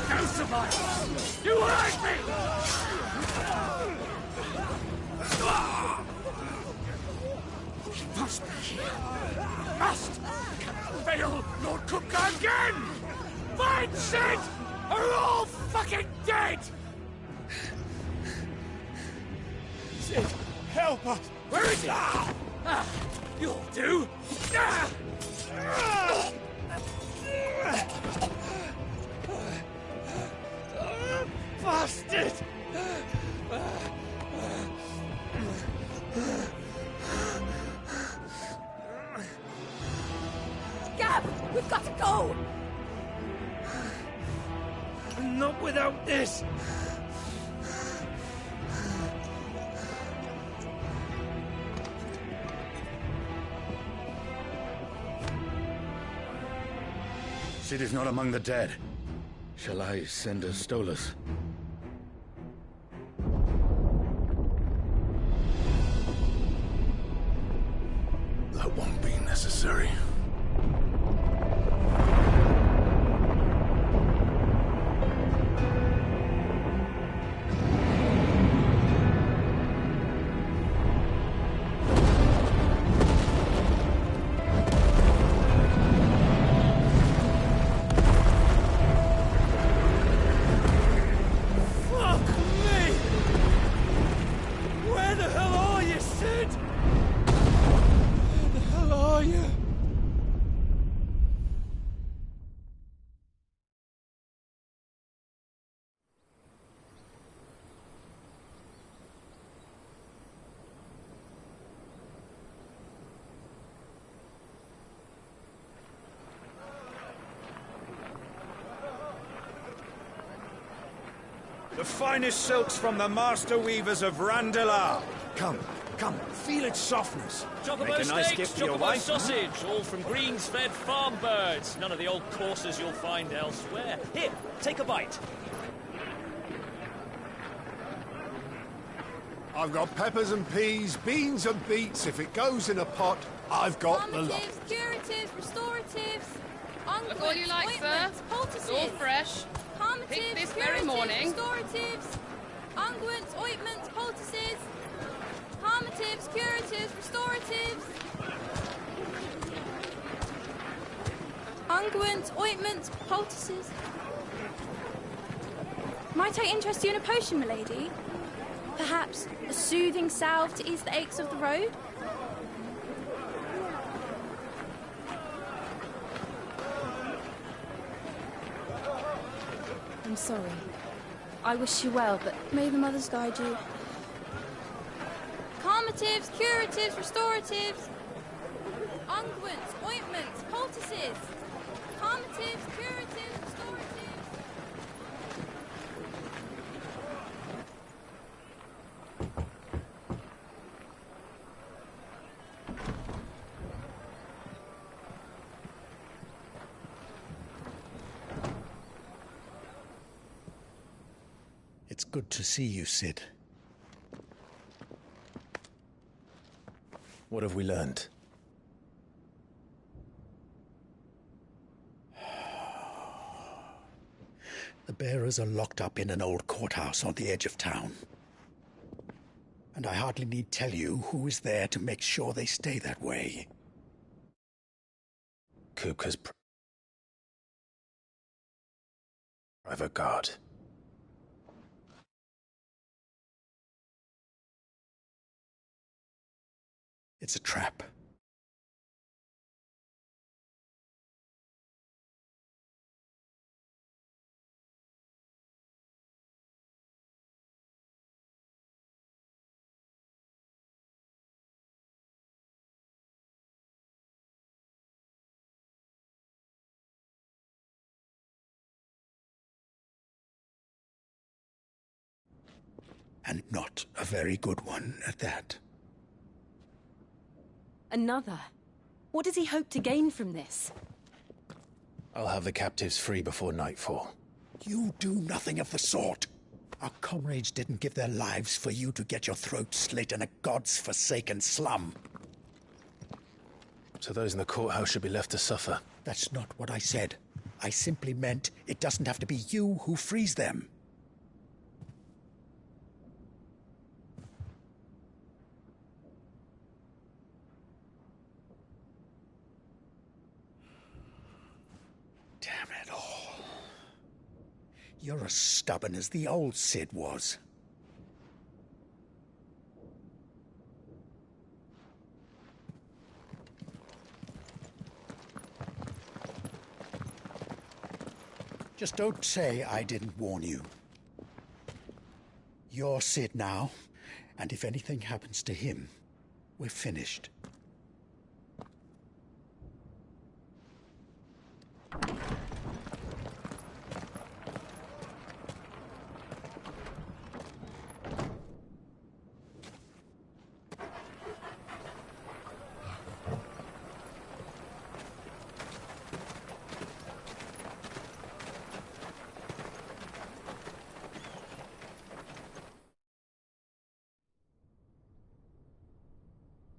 No survivors! You are He must be here. Must! Cannot fail Lord Kupka again! Find Sid! Or we're all fucking dead! Sid, help us! Where is he? You'll do! Bastard! Gab, we've got to go! Not without this! Sid is not among the dead. Shall I send a Stolas? That won't be necessary. The finest silks from the master weavers of Randalar. Come, come, feel its softness. Chocobo Make a nice steaks, gift for your chocobo wife. sausage, all from greens-fed farm birds. None of the old courses you'll find elsewhere. Here, take a bite. I've got peppers and peas, beans and beets. If it goes in a pot, I've got the lot. Calmatives, curatives, restoratives, Look all you like, sir. It's all fresh. Picked this very morning. Restoratives, unguents, ointments, poultices, calmatives, curatives, restoratives, unguents, ointments, poultices. Might I interest you in a potion, milady? Perhaps a soothing salve to ease the aches of the road? I'm sorry. I wish you well, but may the mothers guide you. Calmatives, curatives, restoratives, unguents, ointments, poultices. Calmatives, curatives, restoratives. It's good to see you, Sid. What have we learned? The bearers are locked up in an old courthouse on the edge of town. And I hardly need tell you who is there to make sure they stay that way. Kupka's private guard. It's a trap. And not a very good one at that. Another? What does he hope to gain from this? I'll have the captives free before nightfall. You do nothing of the sort. Our comrades didn't give their lives for you to get your throat slit in a god's forsaken slum. So those in the courthouse should be left to suffer. That's not what I said. I simply meant it doesn't have to be you who frees them. You're as stubborn as the old Sid was. Just don't say I didn't warn you. You're Sid now, and if anything happens to him, we're finished.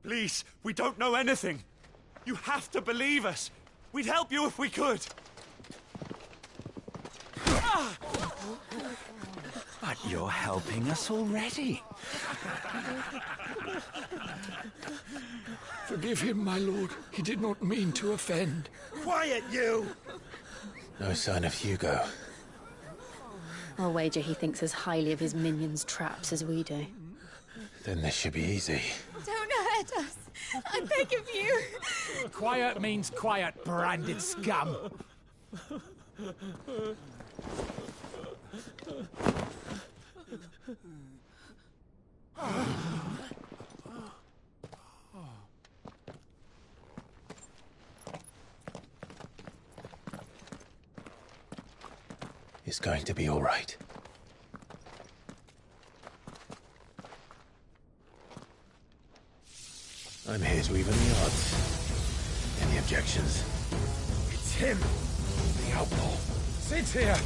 Please, we don't know anything. You have to believe us. We'd help you if we could. But you're helping us already. Forgive him, my lord. He did not mean to offend. Quiet, you! No sign of Hugo. I'll wager he thinks as highly of his minions' traps as we do. Then this should be easy. Don't hurt us. I beg of you. Quiet means quiet, branded scum. It's going to be all right. I'm here to even the odds. Any objections? It's him, the outlaw. Sid's here.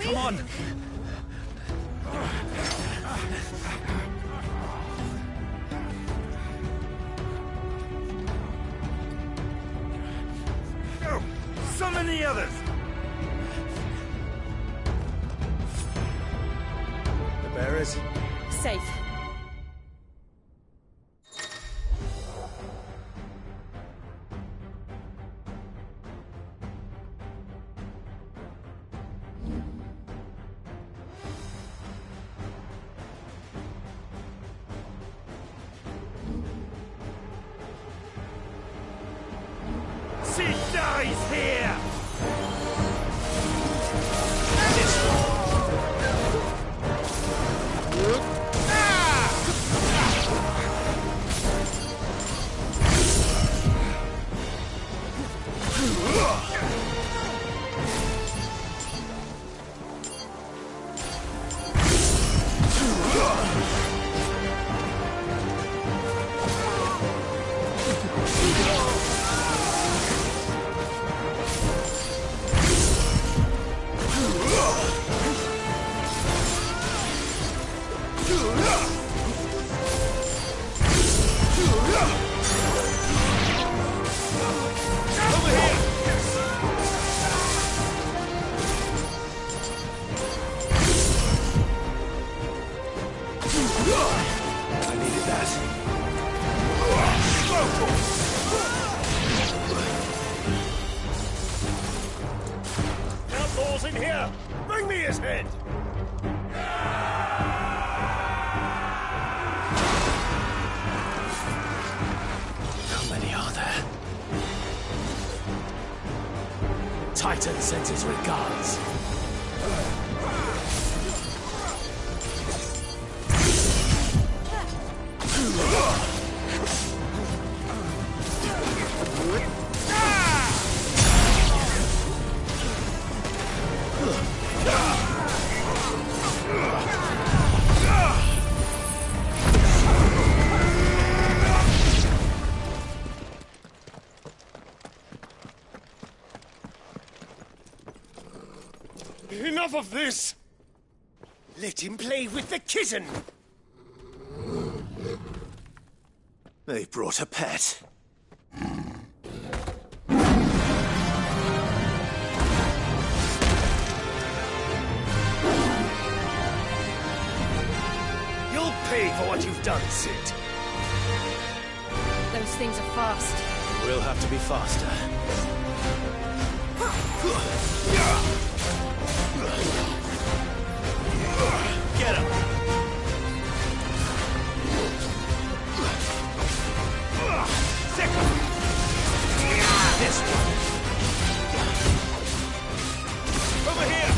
Come on! Go! Summon the others! The bearers? Safe. Sid dies here! I needed that. Outlaws in here! Bring me his head! How many are there? Titan sends his regards. Enough of this! Let him play with the kitten! They brought a pet. You'll pay for what you've done, Sid. Those things are fast. We'll have to be faster. Get him! This one. Over here!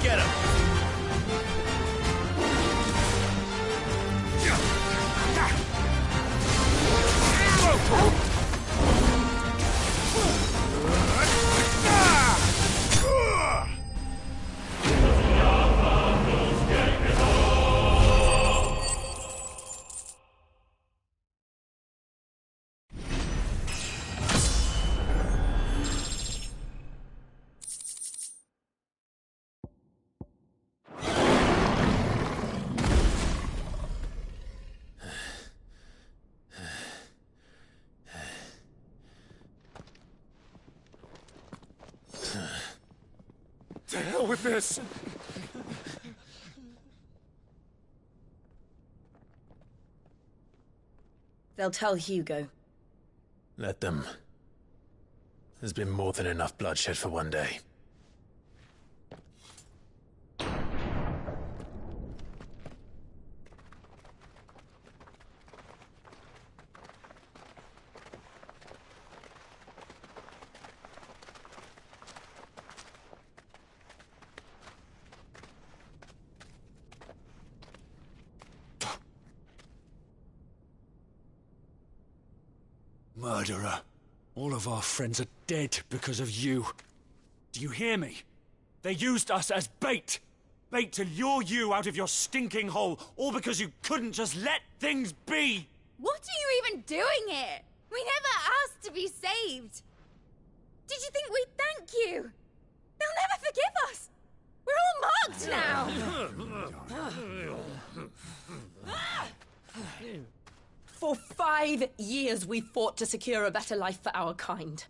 Get him! To hell with this! They'll tell Hugo. Let them. There's been more than enough bloodshed for one day. Murderer. All of our friends are dead because of you. Do you hear me? They used us as bait. Bait to lure you out of your stinking hole, all because you couldn't just let things be. What are you even doing here? We never asked to be saved. Did you think we'd thank you? They'll never forgive us. We're all marked now. For 5 years we fought to secure a better life for our kind.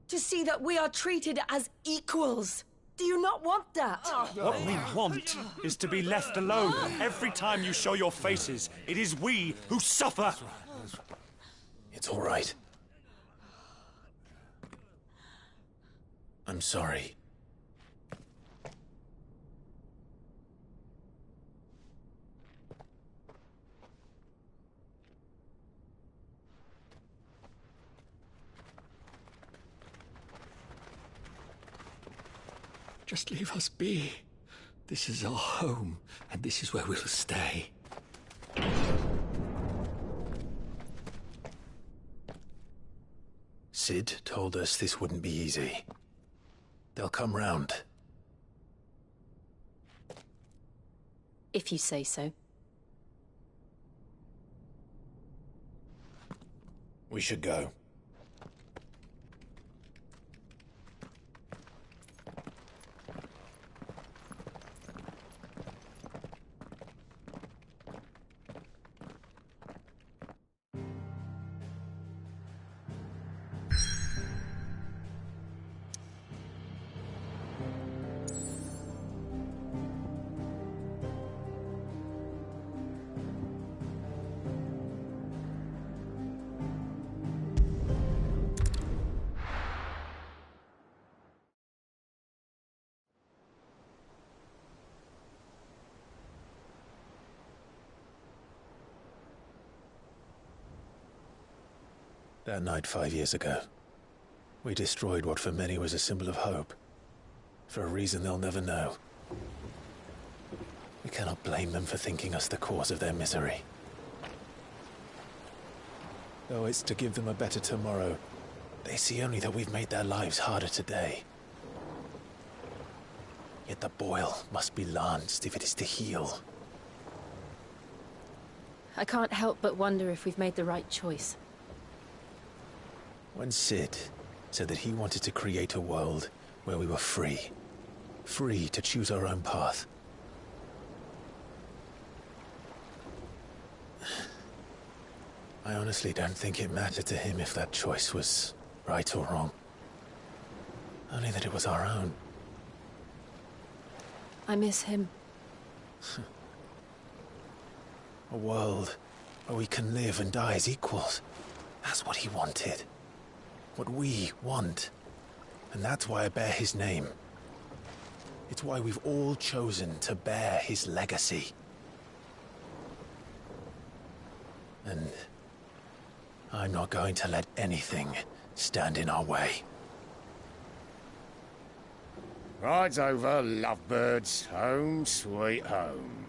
To see that we are treated as equals. Do you not want that? What we want is to be left alone. Every time you show your faces, it is we who suffer. It's all right. I'm sorry. Just leave us be. This is our home, and this is where we'll stay. Sid told us this wouldn't be easy. They'll come round. If you say so. We should go. That night 5 years ago, we destroyed what for many was a symbol of hope. For a reason they'll never know. We cannot blame them for thinking us the cause of their misery. Though it's to give them a better tomorrow, they see only that we've made their lives harder today. Yet the boil must be lanced if it is to heal. I can't help but wonder if we've made the right choice. When Sid said that he wanted to create a world where we were free. Free to choose our own path. I honestly don't think it mattered to him if that choice was right or wrong. Only that it was our own. I miss him. A world where we can live and die as equals. That's what he wanted. What we want. And that's why I bear his name. It's why we've all chosen to bear his legacy. And I'm not going to let anything stand in our way. Rides over, lovebirds. Home, sweet home.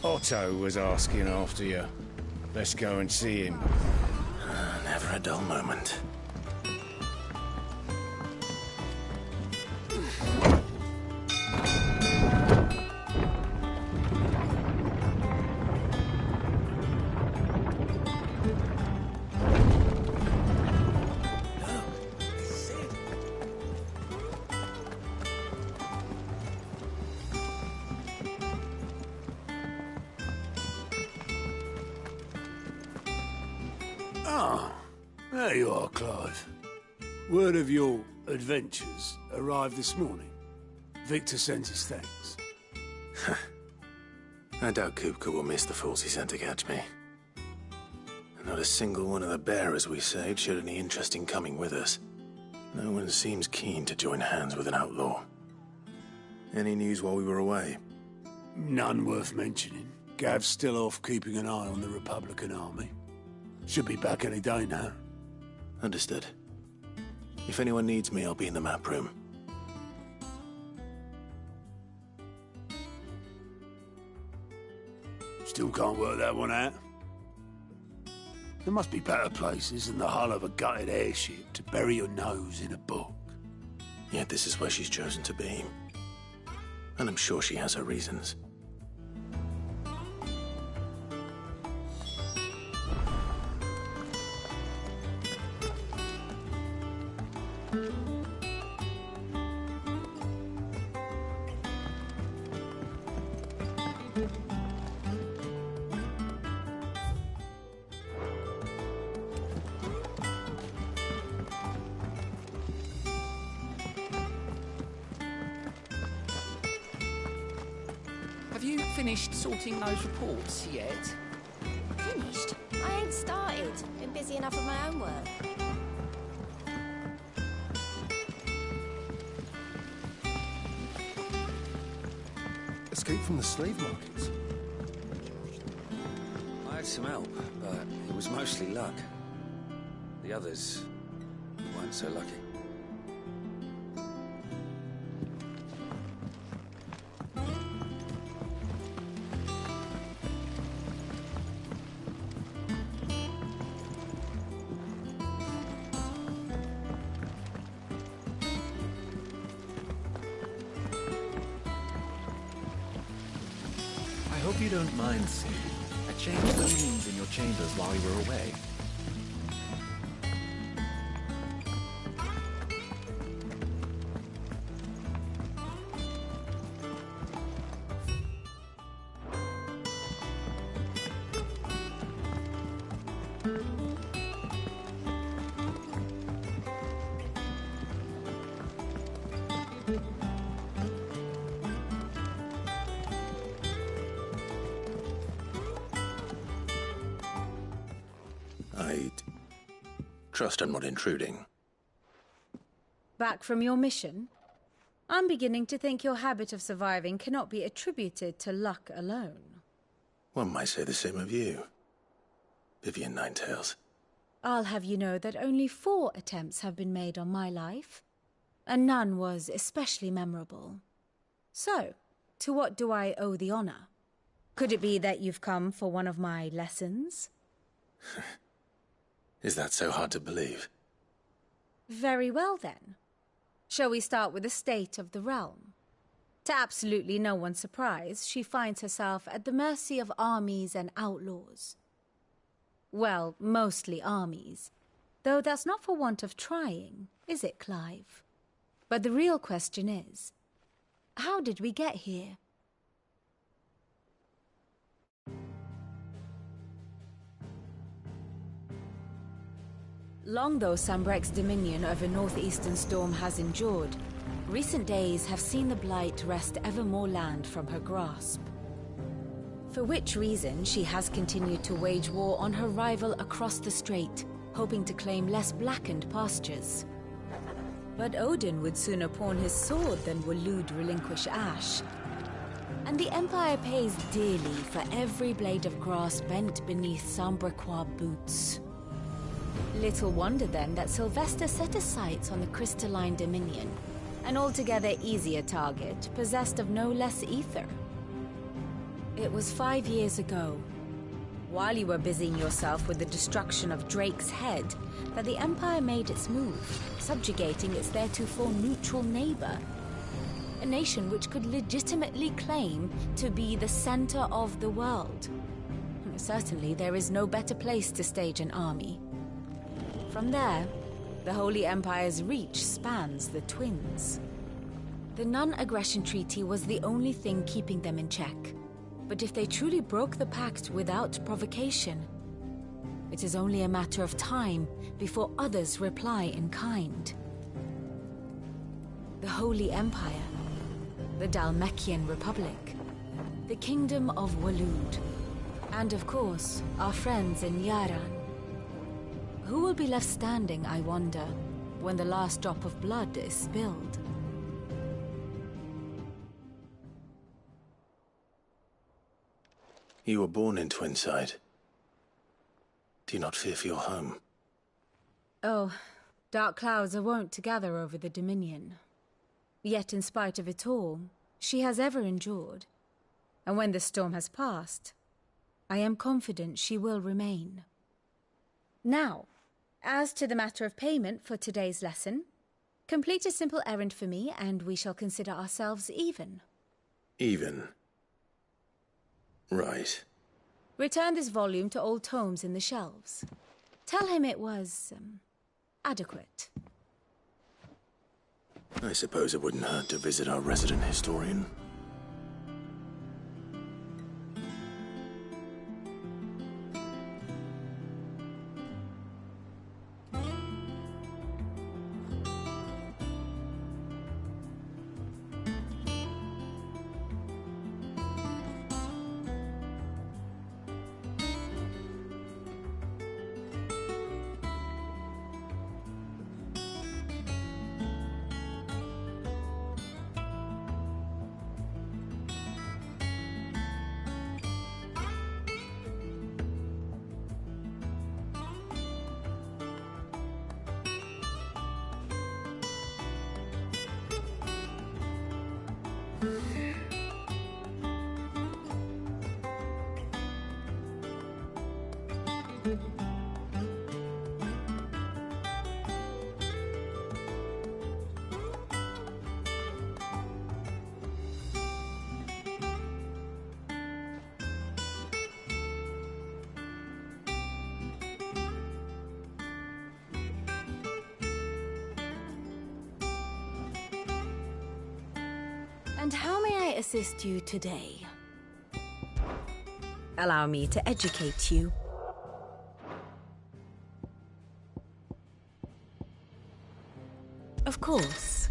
Otto was asking after you. Let's go and see him. Never a dull moment. Ah, there you are, Clive. Word of your adventures arrived this morning. Victor sent his thanks. I doubt Kupka will miss the fools he sent to catch me. And not a single one of the bearers we saved showed any interest in coming with us. No one seems keen to join hands with an outlaw. Any news while we were away? None worth mentioning. Gav's still off keeping an eye on the Republican army. Should be back any day now. Understood. If anyone needs me, I'll be in the map room. Still can't work that one out. There must be better places than the hull of a gutted airship to bury your nose in a book. Yet this is where she's chosen to be. And I'm sure she has her reasons. Have you finished sorting those reports yet? Finished? I ain't started. Been busy enough with my own work. Escaped from the slave markets. I had some help, but it was mostly luck. The others weren't so lucky. I hope you don't mind, Sid. I changed the rooms in your chambers while you were away. Trust I'm not intruding. Back from your mission? I'm beginning to think your habit of surviving cannot be attributed to luck alone. One might say the same of you, Vivian Ninetails. I'll have you know that only 4 attempts have been made on my life, and none was especially memorable. So, to what do I owe the honor? Could it be that you've come for one of my lessons? Is that so hard to believe? Very well, then. Shall we start with the state of the realm? To absolutely no one's surprise, she finds herself at the mercy of armies and outlaws. Well, mostly armies. Though that's not for want of trying, is it, Clive? But the real question is, how did we get here? Long though Sambrek's dominion over northeastern Storm has endured, recent days have seen the Blight wrest ever more land from her grasp. For which reason she has continued to wage war on her rival across the strait, hoping to claim less blackened pastures. But Odin would sooner pawn his sword than Waloed relinquish Ash. And the Empire pays dearly for every blade of grass bent beneath Sambrequois boots. Little wonder then that Sylvester set his sights on the Crystalline Dominion, an altogether easier target, possessed of no less ether. It was 5 years ago, while you were busying yourself with the destruction of Drake's head, that the Empire made its move, subjugating its theretofore neutral neighbor. A nation which could legitimately claim to be the center of the world. Certainly, there is no better place to stage an army. From there, the Holy Empire's reach spans the Twins. The non-aggression treaty was the only thing keeping them in check. But if they truly broke the pact without provocation, it is only a matter of time before others reply in kind. The Holy Empire, the Dhalmekian Republic, the Kingdom of Waloed, and of course, our friends in Yaran. Who will be left standing, I wonder, when the last drop of blood is spilled? You were born in Twinside. Do you not fear for your home? Oh, dark clouds are wont to gather over the Dominion. Yet in spite of it all, she has ever endured. And when the storm has passed, I am confident she will remain. Now, as to the matter of payment for today's lesson, complete a simple errand for me and we shall consider ourselves even. Even? Right. Return this volume to old tomes in the shelves. Tell him it was, adequate. I suppose it wouldn't hurt to visit our resident historian. And how may I assist you today? Allow me to educate you. Of course.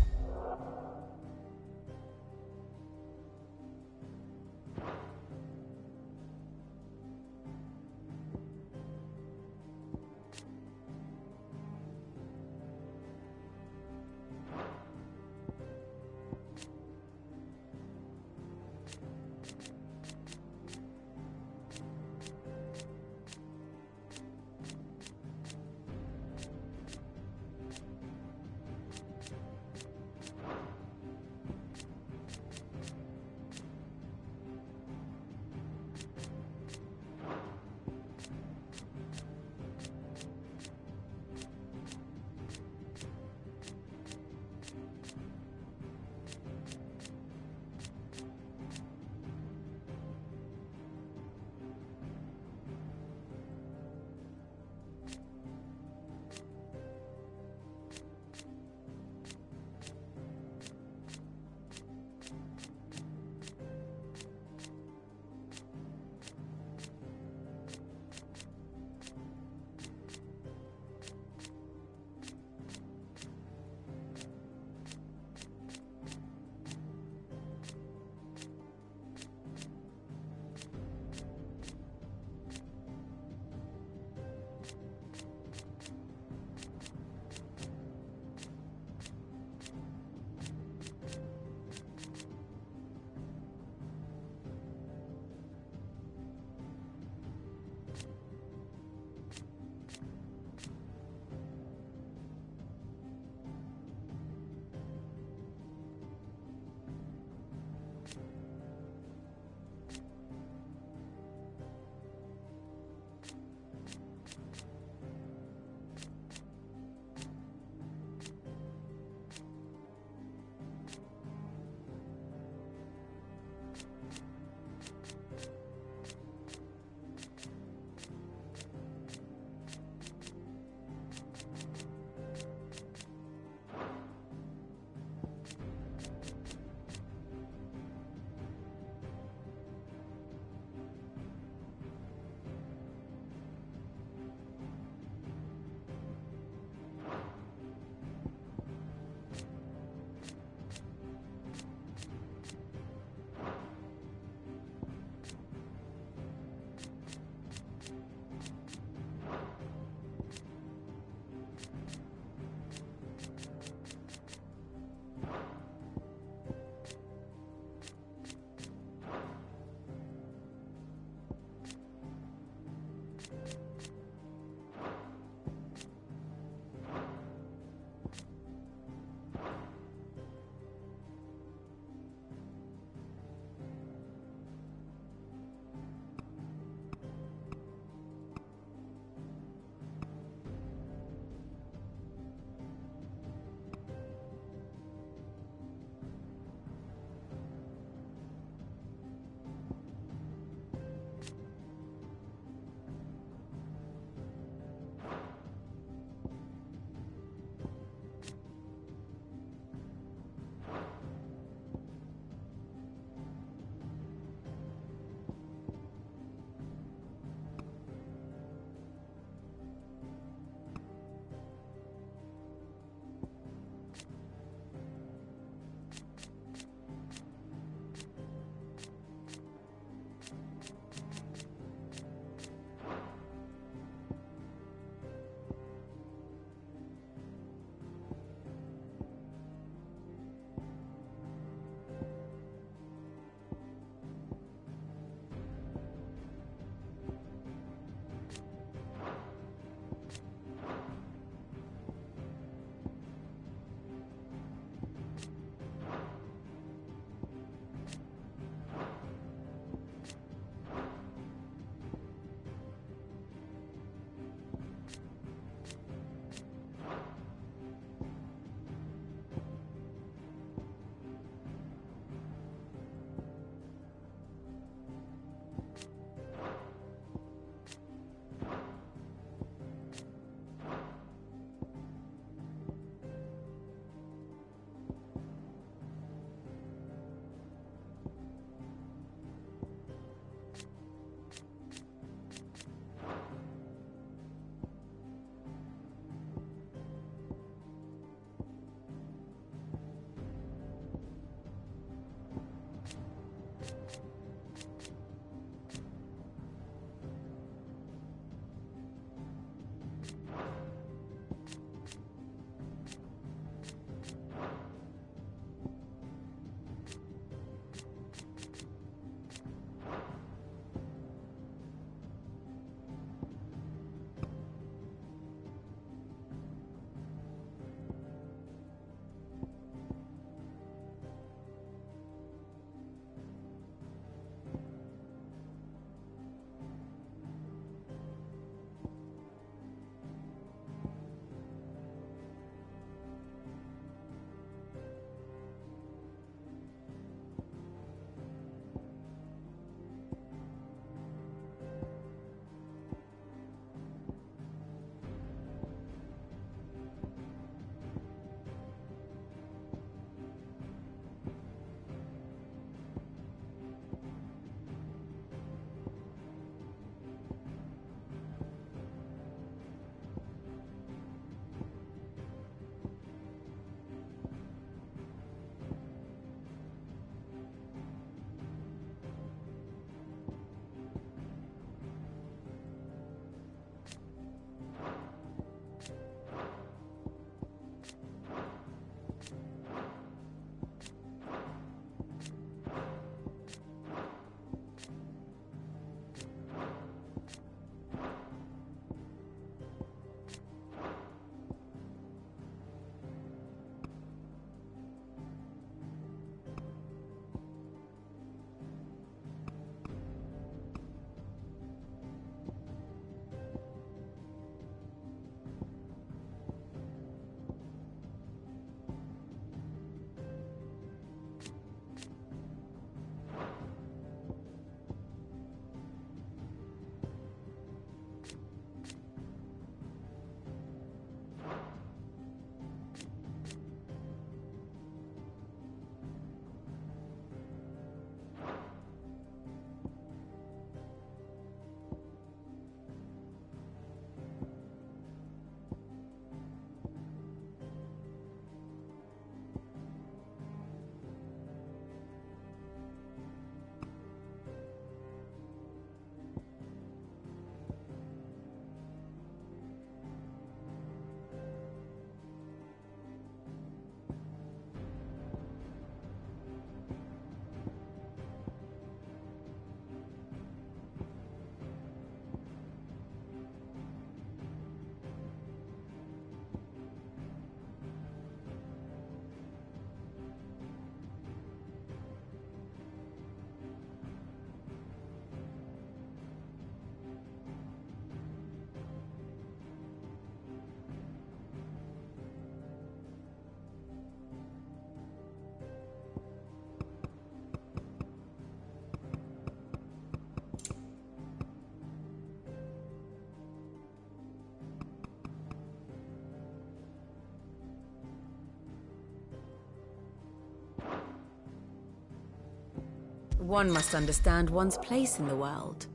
One must understand one's place in the world.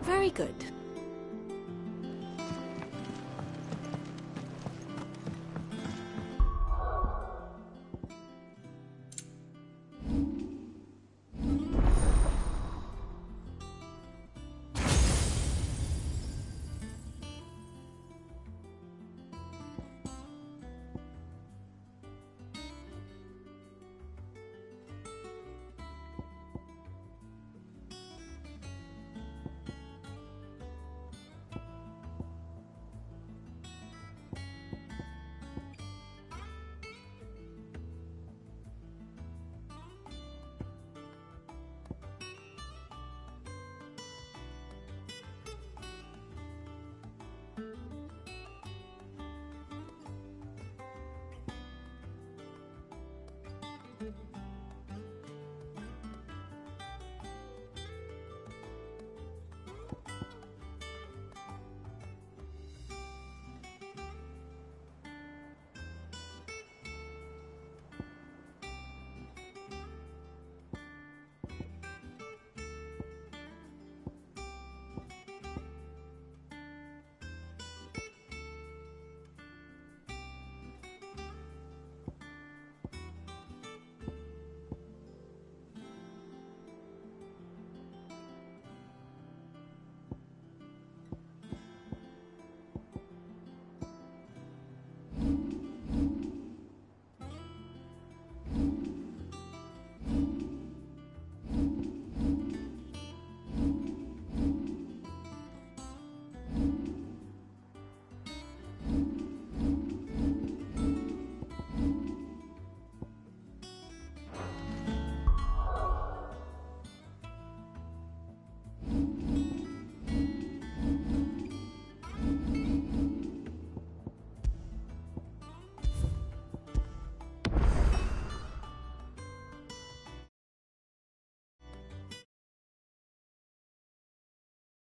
Very good.